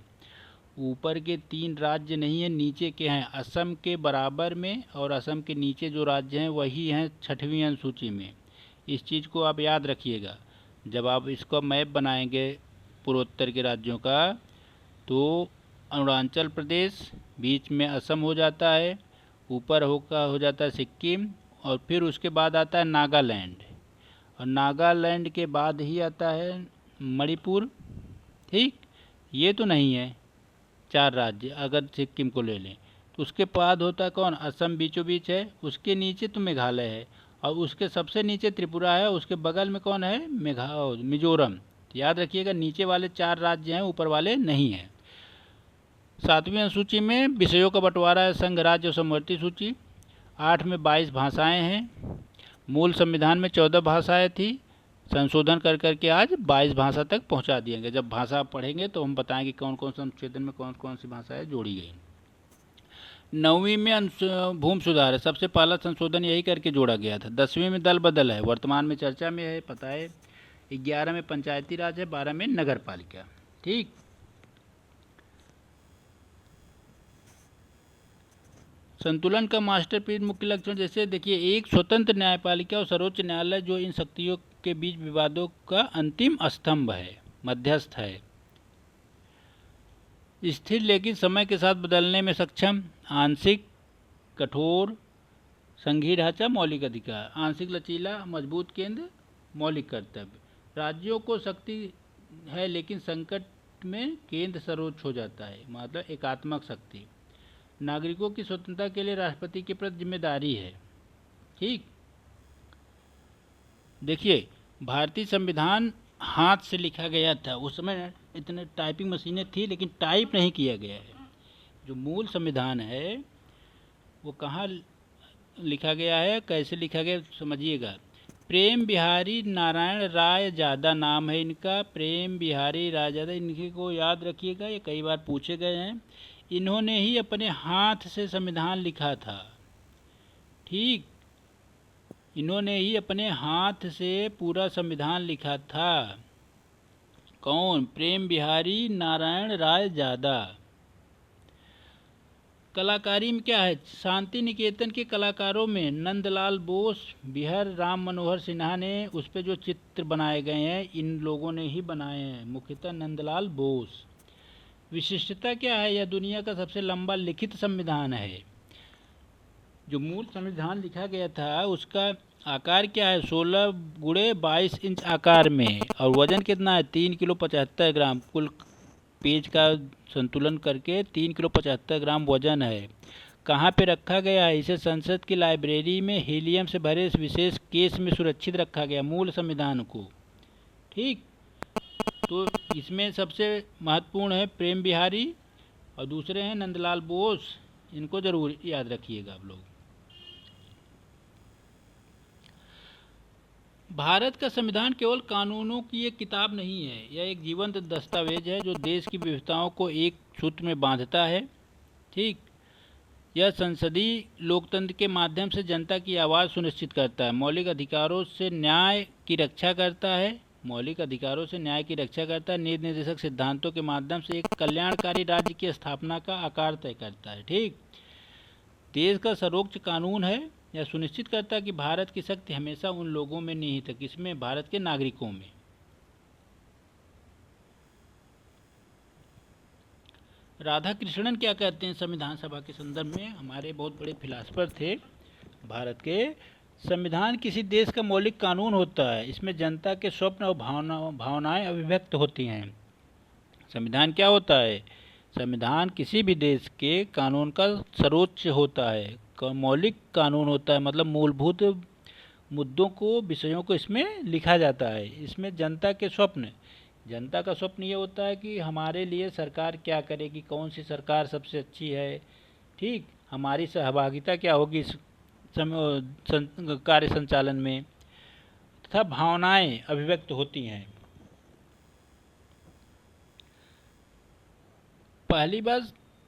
ऊपर के 3 राज्य नहीं है, नीचे के हैं। असम के बराबर में और असम के नीचे जो राज्य हैं वही हैं 6वीं अनुसूची में। इस चीज़ को आप याद रखिएगा। जब आप इसका मैप बनाएंगे पूर्वोत्तर के राज्यों का, तो अरुणाचल प्रदेश, बीच में असम हो जाता है, ऊपर हो जाता है सिक्किम, और फिर उसके बाद आता है नागालैंड, और नागालैंड के बाद ही आता है मणिपुर। ठीक, ये तो नहीं है 4 राज्य, अगर सिक्किम को ले लें तो उसके बाद होता है कौन, असम बीचों बीच है, उसके नीचे तो मेघालय है, और उसके सबसे नीचे त्रिपुरा है, उसके बगल में कौन है, मिजोरम। याद रखिएगा, नीचे वाले 4 राज्य हैं, ऊपर वाले नहीं हैं। 7वीं अनुसूची में विषयों का बंटवारा है, संघ, राज्य और समवर्ती सूची। 8 में 22 भाषाएं हैं। मूल संविधान में 14 भाषाएं थी, संशोधन कर करके आज 22 भाषा तक पहुंचा दिए गए। जब भाषा पढ़ेंगे तो हम बताएंगे कौन कौन से अनुच्छेद में कौन कौन सी भाषाएं जोड़ी गई। 9वीं में भूमि सुधार है, सबसे पहला संशोधन यही करके जोड़ा गया था। 10वीं में दल बदल है, वर्तमान में चर्चा में है, पता है। 11 में पंचायती राज है, 12 में नगर पालिका। ठीक, संतुलन का मास्टरपीस मुख्य लक्षण, जैसे देखिए, एक स्वतंत्र न्यायपालिका और सर्वोच्च न्यायालय जो इन शक्तियों के बीच विवादों का अंतिम स्तंभ है, मध्यस्थ है। स्थिर लेकिन समय के साथ बदलने में सक्षम, आंशिक कठोर, संघीय ढांचा, मौलिक अधिकार, आंशिक लचीला, मजबूत केंद्र, मौलिक कर्तव्य। राज्यों को शक्ति है लेकिन संकट में केंद्र सर्वोच्च हो जाता है, मतलब एकात्मक शक्ति। नागरिकों की स्वतंत्रता के लिए राष्ट्रपति के प्रति जिम्मेदारी है। ठीक, देखिए, भारतीय संविधान हाथ से लिखा गया था, उस समय इतने टाइपिंग मशीनें थी लेकिन टाइप नहीं किया गया है। जो मूल संविधान है वो कहाँ लिखा गया है, कैसे लिखा गया, समझिएगा। प्रेम बिहारी नारायण राय ज़्यादा नाम है इनका, प्रेम बिहारी राय ज़्यादा, इनके को याद रखिएगा, ये कई बार पूछे गए हैं। इन्होंने ही अपने हाथ से संविधान लिखा था। ठीक, इन्होंने ही अपने हाथ से पूरा संविधान लिखा था। कौन, प्रेम बिहारी नारायण राय ज़्यादा। कलाकारी में क्या है, शांति निकेतन के कलाकारों में नंदलाल बोस, बिहार राम मनोहर सिन्हा ने उस पर जो चित्र बनाए गए हैं इन लोगों ने ही बनाए हैं, मुख्यतः नंदलाल बोस। विशिष्टता क्या है, यह दुनिया का सबसे लंबा लिखित संविधान है। जो मूल संविधान लिखा गया था उसका आकार क्या है, 16x22 इंच आकार में, और वजन कितना है, 3 किलो 75 ग्राम। कुल पेज का संतुलन करके 3 किलो 75 ग्राम वजन है। कहाँ पे रखा गया है, इसे संसद की लाइब्रेरी में हीलियम से भरे इस विशेष केस में सुरक्षित रखा गया मूल संविधान को। ठीक, तो इसमें सबसे महत्वपूर्ण है प्रेम बिहारी और दूसरे हैं नंदलाल बोस, इनको ज़रूर याद रखिएगा आप लोग। भारत का संविधान केवल कानूनों की एक किताब नहीं है, यह एक जीवंत दस्तावेज है जो देश की विविधताओं को एक सूत्र में बांधता है। ठीक, यह संसदीय लोकतंत्र के माध्यम से जनता की आवाज़ सुनिश्चित करता है, मौलिक अधिकारों से न्याय की रक्षा करता है, नीति निर्देशक सिद्धांतों के माध्यम से एक कल्याणकारी राज्य की स्थापना का आकार तय करता है। ठीक, देश का सर्वोच्च कानून है, यह सुनिश्चित करता है कि भारत की शक्ति हमेशा उन लोगों में निहित है, किसमें, भारत के नागरिकों में। राधा कृष्णन क्या कहते हैं संविधान सभा के संदर्भ में, हमारे बहुत बड़े फिलासफर थे भारत के। संविधान किसी देश का मौलिक कानून होता है, इसमें जनता के स्वप्न और भावनाएं अभिव्यक्त होती हैं। संविधान क्या होता है, संविधान किसी भी देश के कानून का सर्वोच्च होता है, मौलिक कानून होता है, मतलब मूलभूत मुद्दों को, विषयों को इसमें लिखा जाता है। इसमें जनता के स्वप्न, जनता का स्वप्न ये होता है कि हमारे लिए सरकार क्या करेगी, कौन सी सरकार सबसे अच्छी है। ठीक, हमारी सहभागिता क्या होगी इस कार्य संचालन में, तथा भावनाएं अभिव्यक्त होती हैं। पहली बार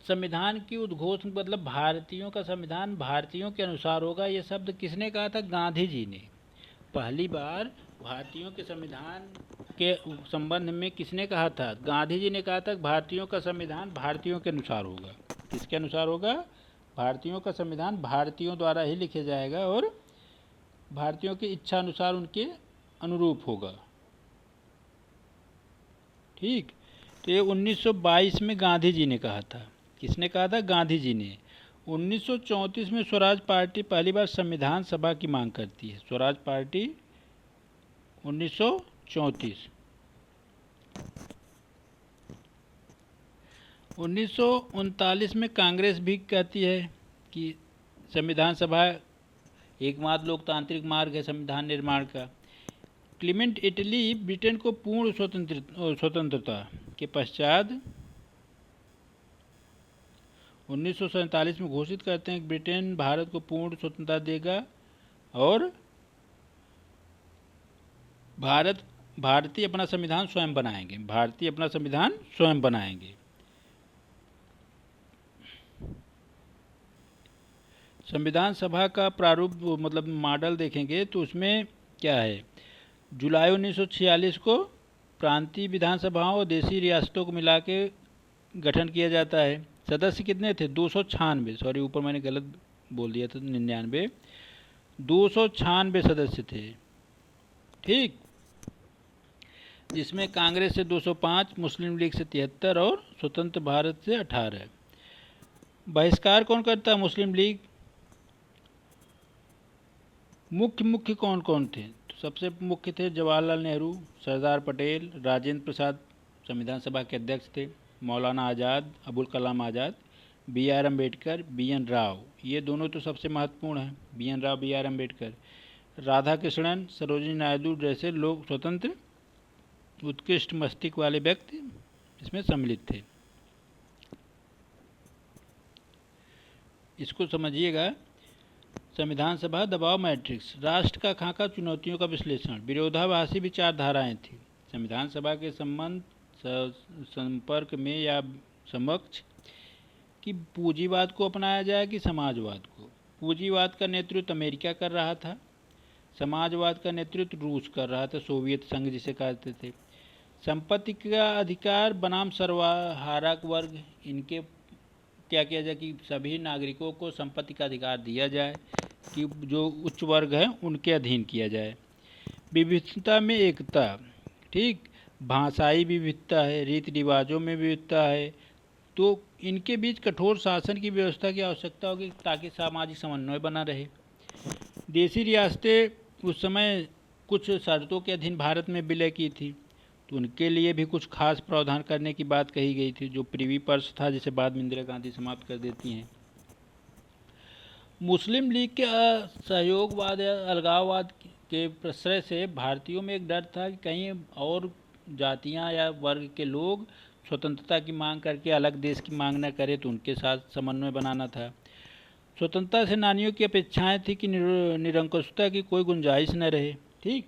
संविधान की उद्घोषणा, मतलब भारतीयों का संविधान भारतीयों के अनुसार होगा, ये शब्द किसने कहा था, गांधी जी ने। पहली बार भारतीयों के संविधान के संबंध में किसने कहा था, गांधी जी ने कहा था भारतीयों का संविधान भारतीयों के अनुसार होगा। किसके अनुसार होगा, भारतीयों का संविधान भारतीयों द्वारा ही लिखा जाएगा और भारतीयों की इच्छा अनुसार उनके अनुरूप होगा। ठीक, तो ये 1922 में गांधी जी ने कहा था। किसने कहा था, गांधी जी ने। 1934 में स्वराज पार्टी पहली बार संविधान सभा की मांग करती है, स्वराज पार्टी 1934। 1939 में कांग्रेस भी कहती है कि संविधान सभा एकमात्र लोकतांत्रिक मार्ग है संविधान निर्माण का। क्लीमेंट इटली ब्रिटेन को पूर्ण स्वतंत्रता के पश्चात 1947 में घोषित करते हैं कि ब्रिटेन भारत को पूर्ण स्वतंत्रता देगा और भारतीय अपना संविधान स्वयं बनाएंगे, भारतीय अपना संविधान स्वयं बनाएंगे। संविधान सभा का प्रारूप, मतलब मॉडल देखेंगे तो उसमें क्या है, जुलाई 1946 को प्रांतीय विधानसभाओं और देशी रियासतों को मिला के गठन किया जाता है। सदस्य कितने थे, 296, सॉरी ऊपर मैंने गलत बोल दिया था, 99, 296 सदस्य थे। ठीक, जिसमें कांग्रेस से 205, मुस्लिम लीग से 73 और स्वतंत्र भारत से 18। बहिष्कार कौन करता है, मुस्लिम लीग। मुख्य कौन कौन थे, तो सबसे मुख्य थे जवाहरलाल नेहरू, सरदार पटेल, राजेंद्र प्रसाद संविधान सभा के अध्यक्ष थे, मौलाना आज़ाद, अबुल कलाम आज़ाद, BR अम्बेडकर, BN राव, ये दोनों तो सबसे महत्वपूर्ण हैं, BN राव, BR अम्बेडकर। राधा कृष्णन, सरोजिनी नायडू जैसे लोग स्वतंत्र उत्कृष्ट मस्तिष्क वाले व्यक्ति इसमें सम्मिलित थे। इसको समझिएगा। संविधान सभा दबाव मैट्रिक्स, राष्ट्र का खाका, चुनौतियों का विश्लेषण, विरोधाभासी विचारधाराएं थी। संविधान सभा के संपर्क में या समक्ष कि पूंजीवाद को अपनाया जाए कि समाजवाद को। पूंजीवाद का नेतृत्व अमेरिका कर रहा था, समाजवाद का नेतृत्व रूस कर रहा था, सोवियत संघ जिसे कहते थे। संपत्ति का अधिकार बनाम सर्वहारक वर्ग, इनके क्या किया जाए कि सभी नागरिकों को संपत्ति का अधिकार दिया जाए, कि जो उच्च वर्ग है उनके अधीन किया जाए। विविधता में एकता, ठीक, भाषाई विविधता है, रीति रिवाजों में विविधता है, तो इनके बीच कठोर शासन की व्यवस्था की आवश्यकता होगी ताकि सामाजिक समन्वय बना रहे। देशी रियासतें उस समय कुछ शर्तों के अधीन भारत में विलय की थी, तो उनके लिए भी कुछ खास प्रावधान करने की बात कही गई थी, जो प्रिवी पर्स था, जिसे बाद में इंदिरा गांधी समाप्त कर देती हैं। मुस्लिम लीग के असहयोगवाद या अलगाववाद के प्रश्रय से भारतीयों में एक डर था कि कहीं और जातियां या वर्ग के लोग स्वतंत्रता की मांग करके अलग देश की मांग न करें, तो उनके साथ समन्वय बनाना था। स्वतंत्रता सेनानियों की अपेक्षाएं थी कि निरंकुशता की कोई गुंजाइश न रहे, ठीक।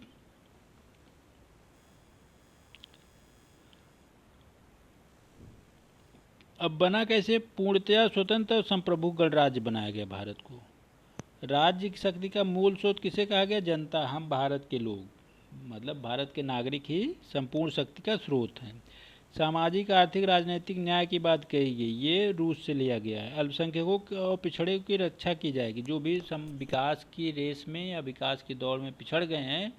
अब बना कैसे? पूर्णतया स्वतंत्र और संप्रभु गणराज्य बनाया गया भारत को। राज्य की शक्ति का मूल स्रोत किसे कहा गया? जनता, हम भारत के लोग, मतलब भारत के नागरिक ही संपूर्ण शक्ति का स्रोत हैं। सामाजिक, आर्थिक, राजनीतिक न्याय की बात कही गई, ये रूस से लिया गया है। अल्पसंख्यकों और पिछड़े की रक्षा की जाएगी, जो भी विकास की रेस में या विकास की दौड़ में पिछड़ गए हैं,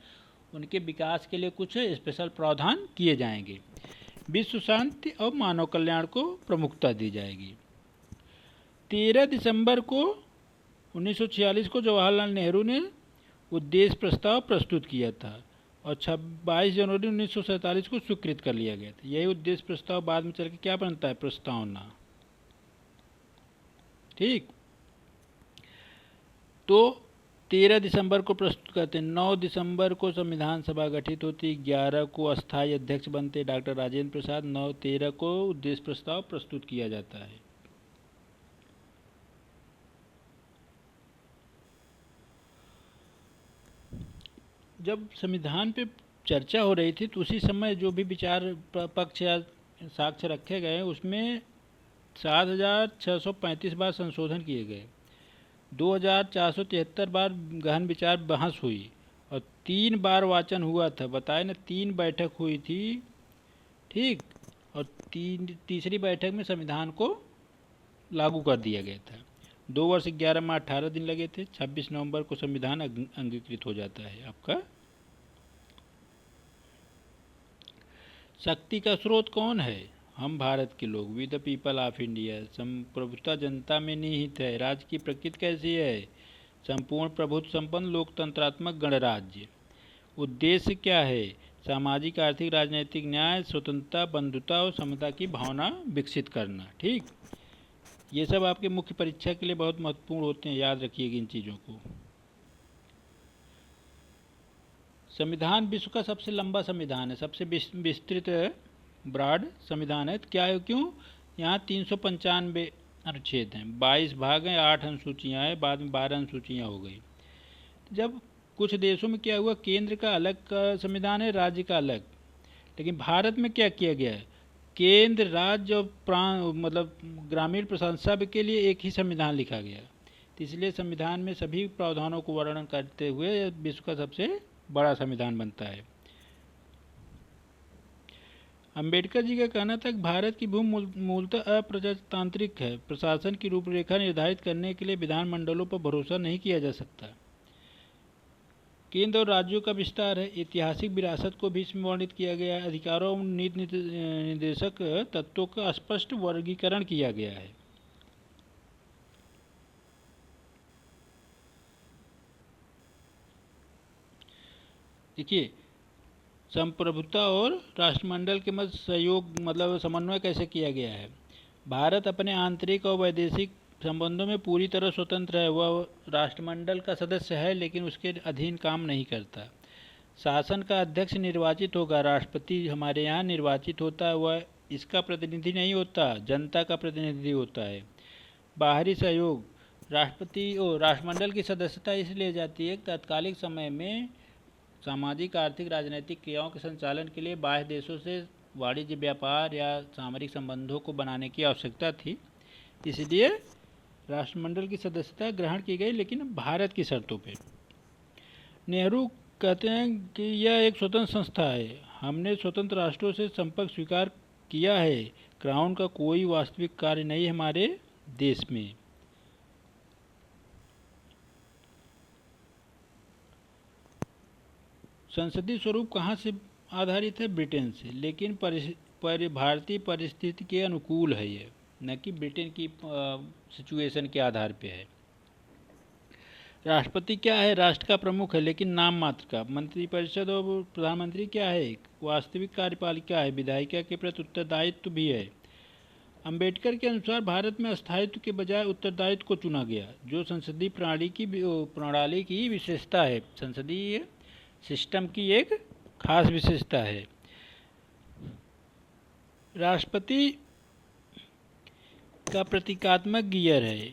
उनके विकास के लिए कुछ स्पेशल प्रावधान किए जाएंगे। विश्व शांति और मानव कल्याण को प्रमुखता दी जाएगी। 13 दिसंबर को 1946 को जवाहरलाल नेहरू ने उद्देश्य प्रस्ताव प्रस्तुत किया था और 22 जनवरी 1947 को स्वीकृत कर लिया गया था। यही उद्देश्य प्रस्ताव बाद में चल के क्या बनता है? प्रस्तावना, ठीक। तो 13 दिसंबर को प्रस्तुत करते हैं। 9 दिसंबर को संविधान सभा गठित होती, 11 को अस्थायी अध्यक्ष बनते डॉक्टर राजेंद्र प्रसाद, 9-13 को उद्देश्य प्रस्ताव प्रस्तुत किया जाता है। जब संविधान पे चर्चा हो रही थी, तो उसी समय जो भी विचार पक्ष या साक्ष्य रखे गए, उसमें 7,635 बार संशोधन किए गए, 2,473 बार गहन विचार बहस हुई और 3 बार वाचन हुआ था। बताए ना, 3 बैठक हुई थी, ठीक। और तीसरी बैठक में संविधान को लागू कर दिया गया था। 2 वर्ष 11 माह 18 दिन लगे थे। 26 नवंबर को संविधान अंगीकृत हो जाता है आपका। शक्ति का स्रोत कौन है? हम भारत के लोग, we the people of India. संप्रभुता जनता में निहित है। राज्य की प्रकृति कैसी है? संपूर्ण प्रभुत्व संपन्न लोकतंत्रात्मक गणराज्य। उद्देश्य क्या है? सामाजिक, आर्थिक, राजनीतिक न्याय, स्वतंत्रता, बंधुता और समता की भावना विकसित करना, ठीक। ये सब आपके मुख्य परीक्षा के लिए बहुत महत्वपूर्ण होते हैं, याद रखिएगा इन चीज़ों को। संविधान विश्व का सबसे लंबा संविधान है, सबसे विस्तृत ब्रॉड संविधान है। क्या है? क्यों? यहाँ 395 अनुच्छेद हैं, 22 भाग हैं, 8 अनुसूचियाँ हैं, बाद में 12 अनुसूचियाँ हो गई। जब कुछ देशों में क्या हुआ, केंद्र का अलग का संविधान है, राज्य का अलग, लेकिन भारत में क्या किया गया है? केंद्र, राज्य और मतलब ग्रामीण प्रशासन सब के लिए एक ही संविधान लिखा गया। तो इसलिए संविधान में सभी प्रावधानों को वर्णन करते हुए विश्व का सबसे बड़ा संविधान बनता है। अंबेडकर जी का कहना था कि भारत की भूमि मूलतः अप्रजातांत्रिक है। प्रशासन की रूपरेखा निर्धारित करने के लिए विधानमंडलों पर भरोसा नहीं किया जा सकता। केंद्र और राज्यों का विस्तार है। ऐतिहासिक विरासत को भी इसमें वर्णित किया गया है। अधिकारों और नीति निर्देशक तत्वों का स्पष्ट वर्गीकरण किया गया है। देखिए, संप्रभुता और राष्ट्रमंडल के मध्य सहयोग मतलब समन्वय कैसे किया गया है। भारत अपने आंतरिक और वैदेशिक संबंधों में पूरी तरह स्वतंत्र है। वह राष्ट्रमंडल का सदस्य है, लेकिन उसके अधीन काम नहीं करता। शासन का अध्यक्ष निर्वाचित होगा, राष्ट्रपति हमारे यहाँ निर्वाचित होता है, वह इसका प्रतिनिधि नहीं होता, जनता का प्रतिनिधि होता है। बाहरी सहयोग, राष्ट्रपति और राष्ट्रमंडल की सदस्यता इसलिए जाती है कि तत्कालिक समय में सामाजिक, आर्थिक, राजनीतिक क्रियाओं के संचालन के लिए बाह्य देशों से वाणिज्य, व्यापार या सामरिक संबंधों को बनाने की आवश्यकता थी, इसलिए राष्ट्रमंडल की सदस्यता ग्रहण की गई, लेकिन भारत की शर्तों पर। नेहरू कहते हैं कि यह एक स्वतंत्र संस्था है, हमने स्वतंत्र राष्ट्रों से संपर्क स्वीकार किया है, क्राउन का कोई वास्तविक कार्य नहीं हमारे देश में। संसदीय स्वरूप कहाँ से आधारित है? ब्रिटेन से, लेकिन भारतीय परिस्थिति के अनुकूल है ये, न कि ब्रिटेन की सिचुएशन के आधार पे है। राष्ट्रपति क्या है? राष्ट्र का प्रमुख है, लेकिन नाम मात्र का। मंत्रिपरिषद और प्रधानमंत्री क्या है? वास्तविक कार्यपालिका है, विधायिका के प्रति उत्तरदायित्व भी है। अंबेडकर के अनुसार भारत में अस्थायित्व के बजाय उत्तरदायित्व को चुना गया, जो संसदीय प्रणाली की विशेषता है, संसदीय सिस्टम की एक खास विशेषता है। राष्ट्रपति का प्रतीकात्मक गियर है,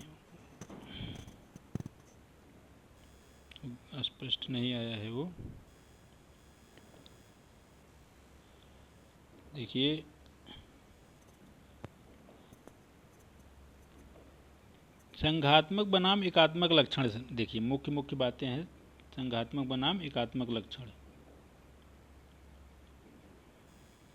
स्पष्ट नहीं आया है वो, देखिए संघात्मक बनाम एकात्मक लक्षण। देखिए मुख्य बातें हैं, संघात्मक बनाम एकात्मक लक्षण।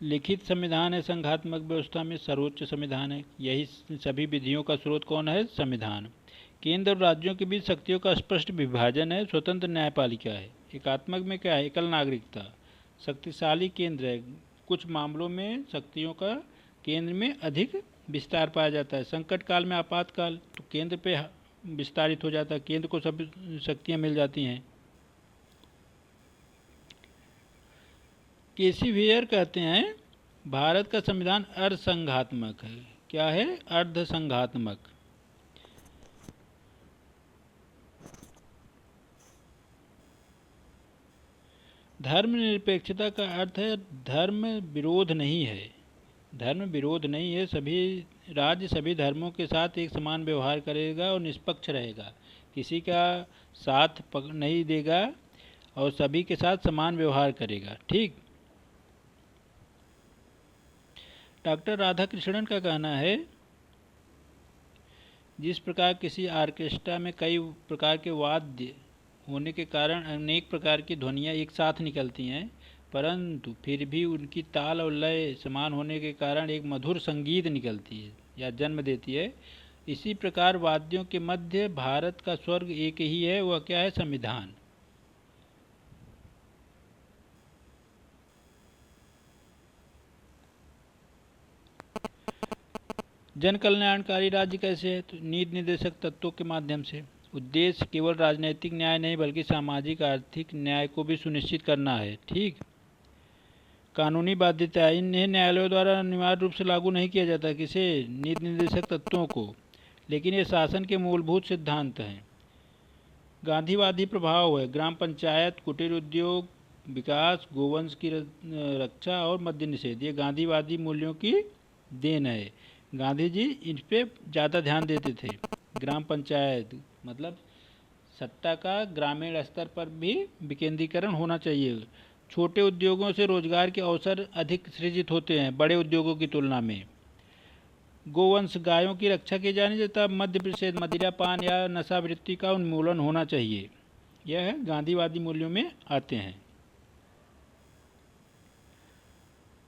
लिखित संविधान है संघात्मक व्यवस्था में सर्वोच्च संविधान है। यही सभी विधियों का स्रोत कौन है? संविधान। केंद्र और राज्यों के बीच शक्तियों का स्पष्ट विभाजन है, स्वतंत्र न्यायपालिका है। एकात्मक में क्या है? एकल नागरिकता, शक्तिशाली केंद्र है, कुछ मामलों में शक्तियों का केंद्र में अधिक विस्तार पाया जाता है। संकट काल में आपातकाल तो केंद्र पे विस्तारित हो जाता है, केंद्र को सभी शक्तियाँ मिल जाती हैं। केसी वेयर कहते हैं भारत का संविधान अर्धसंघात्मक है। क्या है? अर्धसंघात्मक। धर्मनिरपेक्षता का अर्थ है धर्म विरोध नहीं है, धर्म विरोध नहीं है। सभी राज्य सभी धर्मों के साथ एक समान व्यवहार करेगा और निष्पक्ष रहेगा, किसी का साथ नहीं देगा और सभी के साथ समान व्यवहार करेगा। ठीक। डॉक्टर राधाकृष्णन का कहना है जिस प्रकार किसी ऑर्केस्ट्रा में कई प्रकार के वाद्य होने के कारण अनेक प्रकार की ध्वनियाँ एक साथ निकलती हैं, परंतु फिर भी उनकी ताल और लय समान होने के कारण एक मधुर संगीत निकलती है या जन्म देती है, इसी प्रकार वाद्यों के मध्य भारत का स्वर्ग एक ही है। वह क्या है? संविधान। जन कल्याणकारी राज्य कैसे है? तो नीति निर्देशक तत्वों के माध्यम से। उद्देश्य केवल राजनीतिक न्याय नहीं बल्कि सामाजिक आर्थिक न्याय को भी सुनिश्चित करना है। ठीक। कानूनी बाध्यता, इन्हें न्यायालयों द्वारा अनिवार्य रूप से लागू नहीं किया जाता, किसे? नीति निर्देशक तत्वों को, लेकिन ये शासन के मूलभूत सिद्धांत हैं। गांधीवादी प्रभाव है, ग्राम पंचायत, कुटीर उद्योग, विकास, गोवंश की रक्षा और मद्य निषेध, ये गांधीवादी मूल्यों की देन है। गांधी जी इन पे ज़्यादा ध्यान देते थे। ग्राम पंचायत मतलब सत्ता का ग्रामीण स्तर पर भी विकेंद्रीकरण होना चाहिए। छोटे उद्योगों से रोजगार के अवसर अधिक सृजित होते हैं बड़े उद्योगों की तुलना में। गोवंश, गायों की रक्षा की जानी चाहिए। तब मध्य निषेध, मदिरापान या नशावृत्ति का उन्मूलन होना चाहिए। यह गांधीवादी मूल्यों में आते हैं।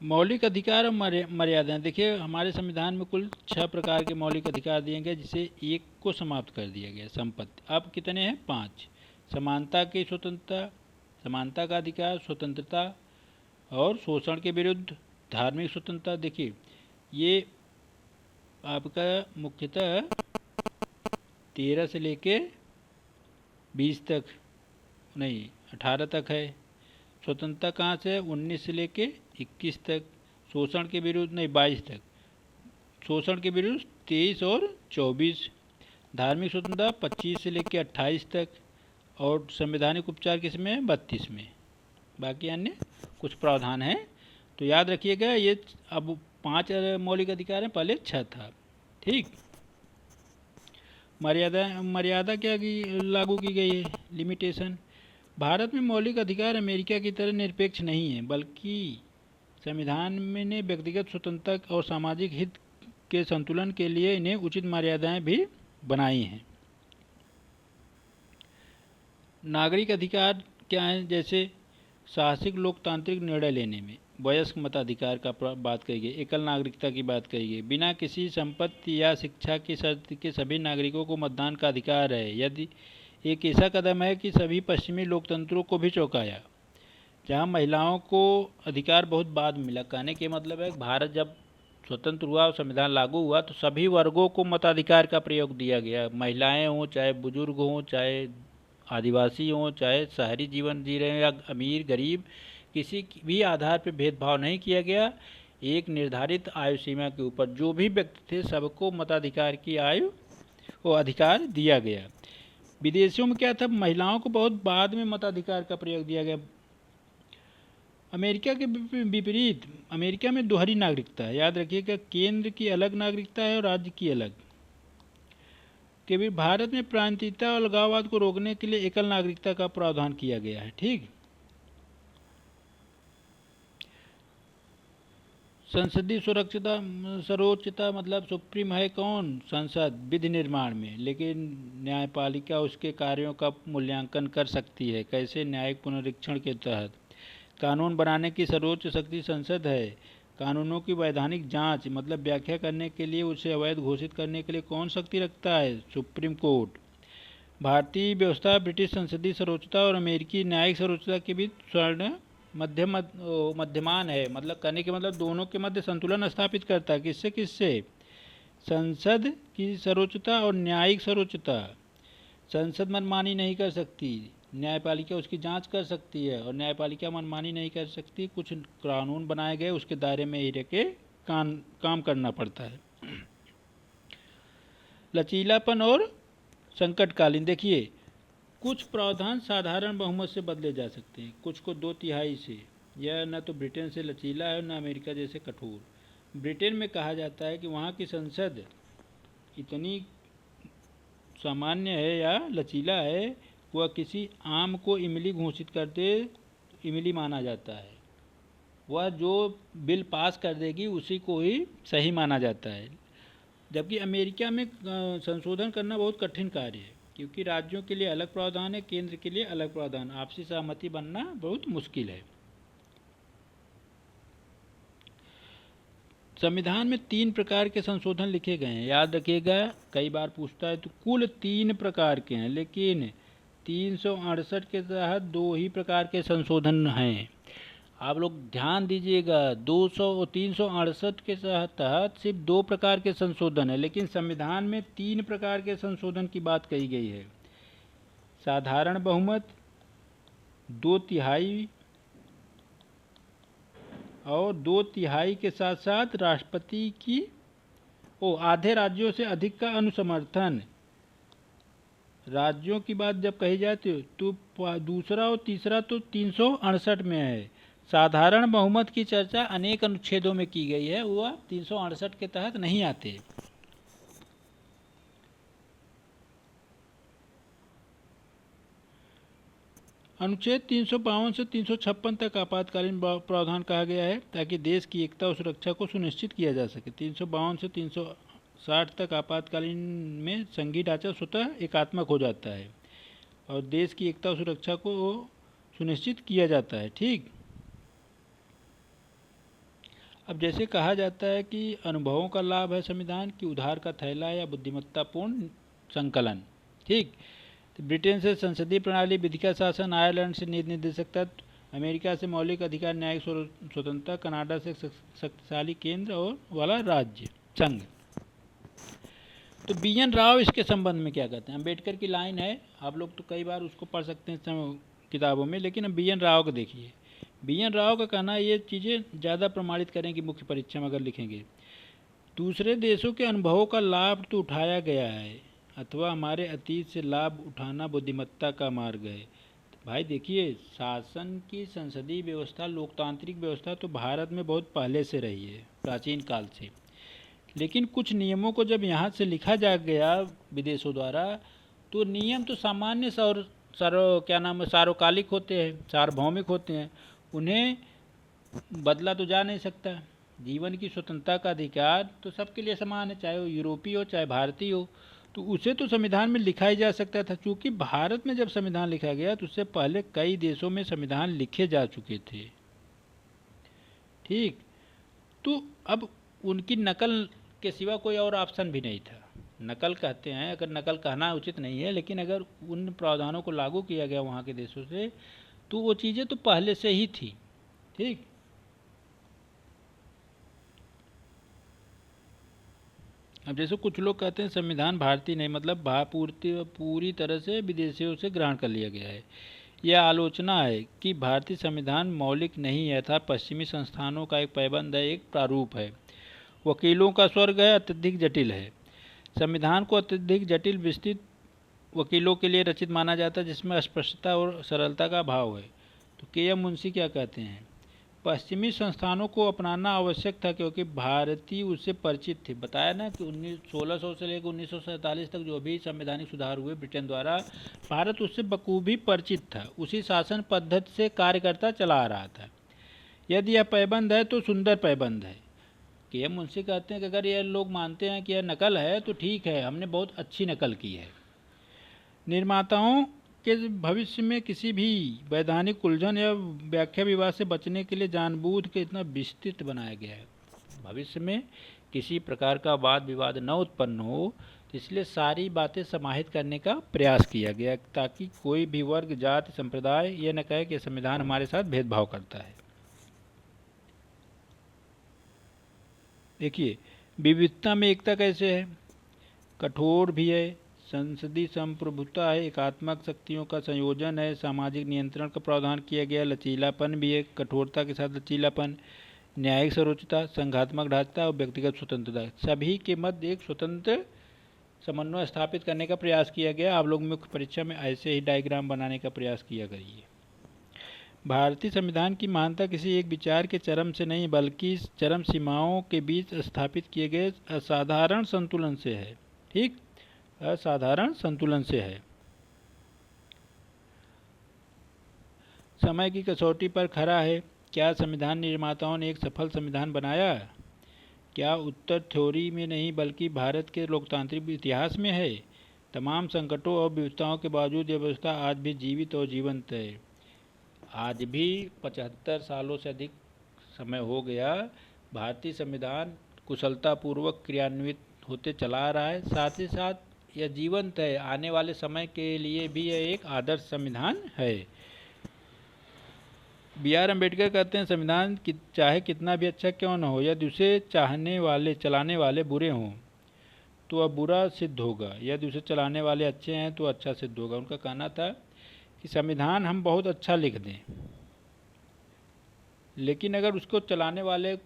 मौलिक अधिकार और मर्यादाएं। देखिए हमारे संविधान में कुल 6 प्रकार के मौलिक अधिकार दिए गए, जिसे एक को समाप्त कर दिया गया, संपत्ति। अब कितने हैं? 5। समानता की स्वतंत्रता, समानता का अधिकार, स्वतंत्रता और शोषण के विरुद्ध धार्मिक स्वतंत्रता। देखिए ये आपका मुख्यतः 13 से लेके 20 तक नहीं 18 तक है। स्वतंत्रता कहाँ से है? 19 से लेके 21 तक। शोषण के विरुद्ध नहीं 22 तक। शोषण के विरुद्ध 23 और 24। धार्मिक स्वतंत्रता 25 से लेके 28 तक। और संवैधानिक उपचार किस में है? 32 में। बाकी अन्य कुछ प्रावधान हैं, तो याद रखिएगा। ये अब 5 मौलिक अधिकार हैं, पहले 6 था। ठीक। मर्यादा क्या लागू की गई है? लिमिटेशन। भारत में मौलिक अधिकार अमेरिका की तरह निरपेक्ष नहीं है, बल्कि संविधान में ने व्यक्तिगत स्वतंत्रता और सामाजिक हित के संतुलन के लिए इन्हें उचित मर्यादाएं भी बनाई हैं। नागरिक अधिकार क्या हैं? जैसे साहसिक लोकतांत्रिक निर्णय लेने में, वयस्क मताधिकार का बात कही गई, एकल नागरिकता की बात कही गई, बिना किसी संपत्ति या शिक्षा की शर्त के सभी नागरिकों को मतदान का अधिकार है। यदि एक ऐसा कदम है कि सभी पश्चिमी लोकतंत्रों को भी चौंकाया, जहां महिलाओं को अधिकार बहुत बाद में मिला। कहने के मतलब है भारत जब स्वतंत्र हुआ और संविधान लागू हुआ तो सभी वर्गों को मताधिकार का प्रयोग दिया गया। महिलाएं हों, चाहे बुजुर्ग हों, चाहे आदिवासी हों, चाहे शहरी जीवन जी रहे हैं या अमीर गरीब, किसी भी आधार पर भेदभाव नहीं किया गया। एक निर्धारित आयु सीमा के ऊपर जो भी व्यक्ति थे सबको मताधिकार की आयु वो अधिकार दिया गया। विदेशों में क्या था, महिलाओं को बहुत बाद में मताधिकार का प्रयोग दिया गया। अमेरिका के विपरीत अमेरिका में दोहरी नागरिकता है, याद रखिएगा, केंद्र की अलग नागरिकता है और राज्य की अलग। केवल भारत में प्रांतीयता और अलगाववाद को रोकने के लिए एकल नागरिकता का प्रावधान किया गया है। ठीक, संसदीय सर्वोच्चता मतलब सुप्रीम है कौन, संसद विधि निर्माण में, लेकिन न्यायपालिका उसके कार्यों का मूल्यांकन कर सकती है। कैसे, न्यायिक पुनरीक्षण के तहत। कानून बनाने की सर्वोच्च शक्ति संसद है। कानूनों की वैधानिक जांच मतलब व्याख्या करने के लिए, उसे अवैध घोषित करने के लिए कौन शक्ति रखता है, सुप्रीम कोर्ट। भारतीय व्यवस्था ब्रिटिश संसदीय सर्वोच्चता और अमेरिकी न्यायिक सर्वोच्चता के बीच स्वर्ण मध्यमान है। मतलब कहने के मतलब दोनों के मध्य संतुलन स्थापित करता है। किससे किससे, संसद की सर्वोच्चता और न्यायिक सर्वोच्चता। संसद मनमानी नहीं कर सकती, न्यायपालिका उसकी जांच कर सकती है, और न्यायपालिका मनमानी नहीं कर सकती। कुछ कानून बनाए गए उसके दायरे में ही रह के काम करना पड़ता है। लचीलापन और संकटकालीन, देखिए कुछ प्रावधान साधारण बहुमत से बदले जा सकते हैं, कुछ को 2/3 से। यह न तो ब्रिटेन से लचीला है न अमेरिका जैसे कठोर। ब्रिटेन में कहा जाता है कि वहाँ की संसद इतनी सामान्य है या लचीला है, वह किसी आम को इमली घोषित कर दे, इमली माना जाता है। वह जो बिल पास कर देगी उसी को ही सही माना जाता है। जबकि अमेरिका में संशोधन करना बहुत कठिन कार्य है, क्योंकि राज्यों के लिए अलग प्रावधान है, केंद्र के लिए अलग प्रावधान। आपसी सहमति बनना बहुत मुश्किल है। संविधान में 3 प्रकार के संशोधन लिखे गए हैं, याद रखिएगा, कई बार पूछता है। तो कुल 3 प्रकार के हैं, लेकिन 368 के तहत 2 ही प्रकार के संशोधन हैं। आप लोग ध्यान दीजिएगा, 368 के तहत सिर्फ 2 प्रकार के संशोधन है, लेकिन संविधान में 3 प्रकार के संशोधन की बात कही गई है। साधारण बहुमत, 2/3 और 2/3 के साथ साथ राष्ट्रपति की आधे राज्यों से अधिक का अनुसमर्थन। राज्यों की बात जब कही जाती तो दूसरा और तीसरा तो 368 में है। साधारण बहुमत की चर्चा अनेक अनुच्छेदों में की गई है, वह 368 के तहत नहीं आते। अनुच्छेद 352 से 356 तक आपातकालीन प्रावधान कहा गया है, ताकि देश की एकता और सुरक्षा को सुनिश्चित किया जा सके। 352 से 360 तक आपातकालीन में संघीय ढांचा स्वतः एकात्मक हो जाता है और देश की एकता और सुरक्षा को सुनिश्चित किया जाता है। ठीक, अब जैसे कहा जाता है कि अनुभवों का लाभ है संविधान की, उधार का थैला या बुद्धिमत्तापूर्ण संकलन। ठीक, तो ब्रिटेन से संसदीय प्रणाली, विधि का शासन, आयरलैंड से नीति निर्देशकता, अमेरिका से मौलिक अधिकार, न्यायिक स्वतंत्रता, कनाडा से शक्तिशाली केंद्र और वाला राज्य संघ। तो BN राव इसके संबंध में क्या कहते हैं, अम्बेडकर की लाइन है, आप लोग तो कई बार उसको पढ़ सकते हैं किताबों में, लेकिन अब BN राव को देखिए। BN राव का कहना है, ये चीज़ें ज़्यादा प्रमाणित करेंगी मुख्य परीक्षा में अगर लिखेंगे। दूसरे देशों के अनुभवों का लाभ तो उठाया गया है, अथवा हमारे अतीत से लाभ उठाना बुद्धिमत्ता का मार्ग है। भाई देखिए, शासन की संसदीय व्यवस्था, लोकतांत्रिक व्यवस्था तो भारत में बहुत पहले से रही है, प्राचीन काल से। लेकिन कुछ नियमों को जब यहाँ से लिखा जा गया विदेशों द्वारा, तो नियम तो सामान्य सार्वकालिक होते हैं, सार्वभौमिक होते हैं, उन्हें बदला तो जा नहीं सकता। जीवन की स्वतंत्रता का अधिकार तो सबके लिए समान है, चाहे वो यूरोपीय हो चाहे भारतीय हो, तो उसे तो संविधान में लिखा ही जा सकता था। चूँकि भारत में जब संविधान लिखा गया तो उससे पहले कई देशों में संविधान लिखे जा चुके थे। ठीक। तो अब उनकी नकल के सिवा कोई और ऑप्शन भी नहीं था। नकल कहते हैं, अगर नकल कहना उचित नहीं है, लेकिन अगर उन प्रावधानों को लागू किया गया वहाँ के देशों से तो वो चीज़ें तो पहले से ही थी। ठीक। अब जैसे कुछ लोग कहते हैं संविधान भारतीय नहीं, मतलब पूरी तरह से विदेशियों से ग्रहण कर लिया गया है। यह आलोचना है कि भारतीय संविधान मौलिक नहीं है अर्थात पश्चिमी संस्थानों का एक पैबंद है, एक प्रारूप है, वकीलों का स्वर्ग है, अत्यधिक जटिल है। संविधान को अत्यधिक जटिल विस्तृत वकीलों के लिए रचित माना जाता है जिसमें स्पष्टता और सरलता का अभाव है। तो के.एम. मुंशी क्या कहते हैं, पश्चिमी संस्थानों को अपनाना आवश्यक था क्योंकि भारतीय उससे परिचित थे। बताया ना कि 1600 से लेकर 1947 तक जो भी संवैधानिक सुधार हुए ब्रिटेन द्वारा, भारत उससे बखूबी परिचित था, उसी शासन पद्धति से कार्य करता चला आ रहा था। यदि यह पैबंद है तो सुंदर पैबंद है। के.एम. मुंशी कहते हैं कि अगर यह लोग मानते हैं कि यह नकल है तो ठीक है, हमने बहुत अच्छी नकल की है। निर्माताओं के भविष्य में किसी भी वैधानिक उलझन या व्याख्या विवाद से बचने के लिए जानबूझ के इतना विस्तृत बनाया गया है। भविष्य में किसी प्रकार का वाद विवाद न उत्पन्न हो, इसलिए सारी बातें समाहित करने का प्रयास किया गया ताकि कोई भी वर्ग, जाति, संप्रदाय ये न कहे कि संविधान हमारे साथ भेदभाव करता है। देखिए, विविधता में एकता कैसे है, कठोर भी है, संसदीय संप्रभुता है, एकात्मक शक्तियों का संयोजन है, सामाजिक नियंत्रण का प्रावधान किया गया, लचीलापन भी है, कठोरता के साथ लचीलापन, न्यायिक सर्वोच्चता, संघात्मक ढांचा और व्यक्तिगत स्वतंत्रता, सभी के मध्य एक स्वतंत्र समन्वय स्थापित करने का प्रयास किया गया। आप लोग मुख्य परीक्षा में ऐसे ही डायग्राम बनाने का प्रयास किया करिए। भारतीय संविधान की महानता किसी एक विचार के चरम से नहीं बल्कि चरम सीमाओं के बीच स्थापित किए गए असाधारण संतुलन से है। ठीक, असाधारण संतुलन से है। समय की कसौटी पर खरा है। क्या संविधान निर्माताओं ने एक सफल संविधान बनाया? क्या उत्तर थ्योरी में नहीं बल्कि भारत के लोकतांत्रिक इतिहास में है? तमाम संकटों और विविधताओं के बावजूद यह व्यवस्था आज भी जीवित और जीवंत है। आज भी 75 सालों से अधिक समय हो गया, भारतीय संविधान कुशलतापूर्वक क्रियान्वित होते चला आ रहा है, साथ ही साथ यह जीवंत है। आने वाले समय के लिए भी यह एक आदर्श संविधान है। बी.आर. अम्बेडकर कहते हैं संविधान चाहे कितना भी अच्छा क्यों न हो, यदि उसे चलाने वाले बुरे हों तो वह बुरा सिद्ध होगा, यदि उसे चलाने वाले अच्छे हैं तो अच्छा सिद्ध होगा। उनका कहना था कि संविधान हम बहुत अच्छा लिख दें, लेकिन अगर उसको चलाने वाले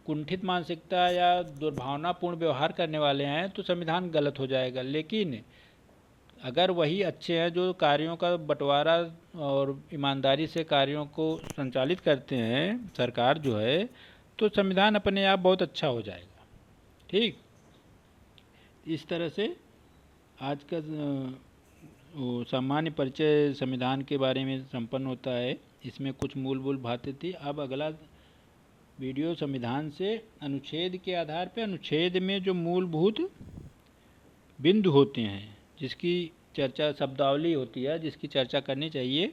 कुंठित मानसिकता या दुर्भावनापूर्ण व्यवहार करने वाले हैं तो संविधान गलत हो जाएगा। लेकिन अगर वही अच्छे हैं जो कार्यों का बंटवारा और ईमानदारी से कार्यों को संचालित करते हैं, सरकार जो है, तो संविधान अपने आप बहुत अच्छा हो जाएगा। ठीक, इस तरह से आज का सामान्य परिचय संविधान के बारे में संपन्न होता है। इसमें कुछ मूलभूत बातें थी। अब अगला वीडियो संविधान से अनुच्छेद के आधार पर अनुच्छेद में जो मूलभूत बिंदु होते हैं, जिसकी चर्चा शब्दावली होती है, जिसकी चर्चा करनी चाहिए,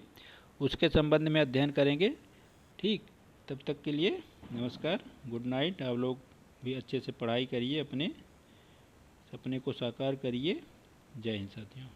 उसके संबंध में अध्ययन करेंगे। ठीक, तब तक के लिए नमस्कार, गुड नाइट। आप लोग भी अच्छे से पढ़ाई करिए, अपने सपने को साकार करिए। जय हिंद साथियों।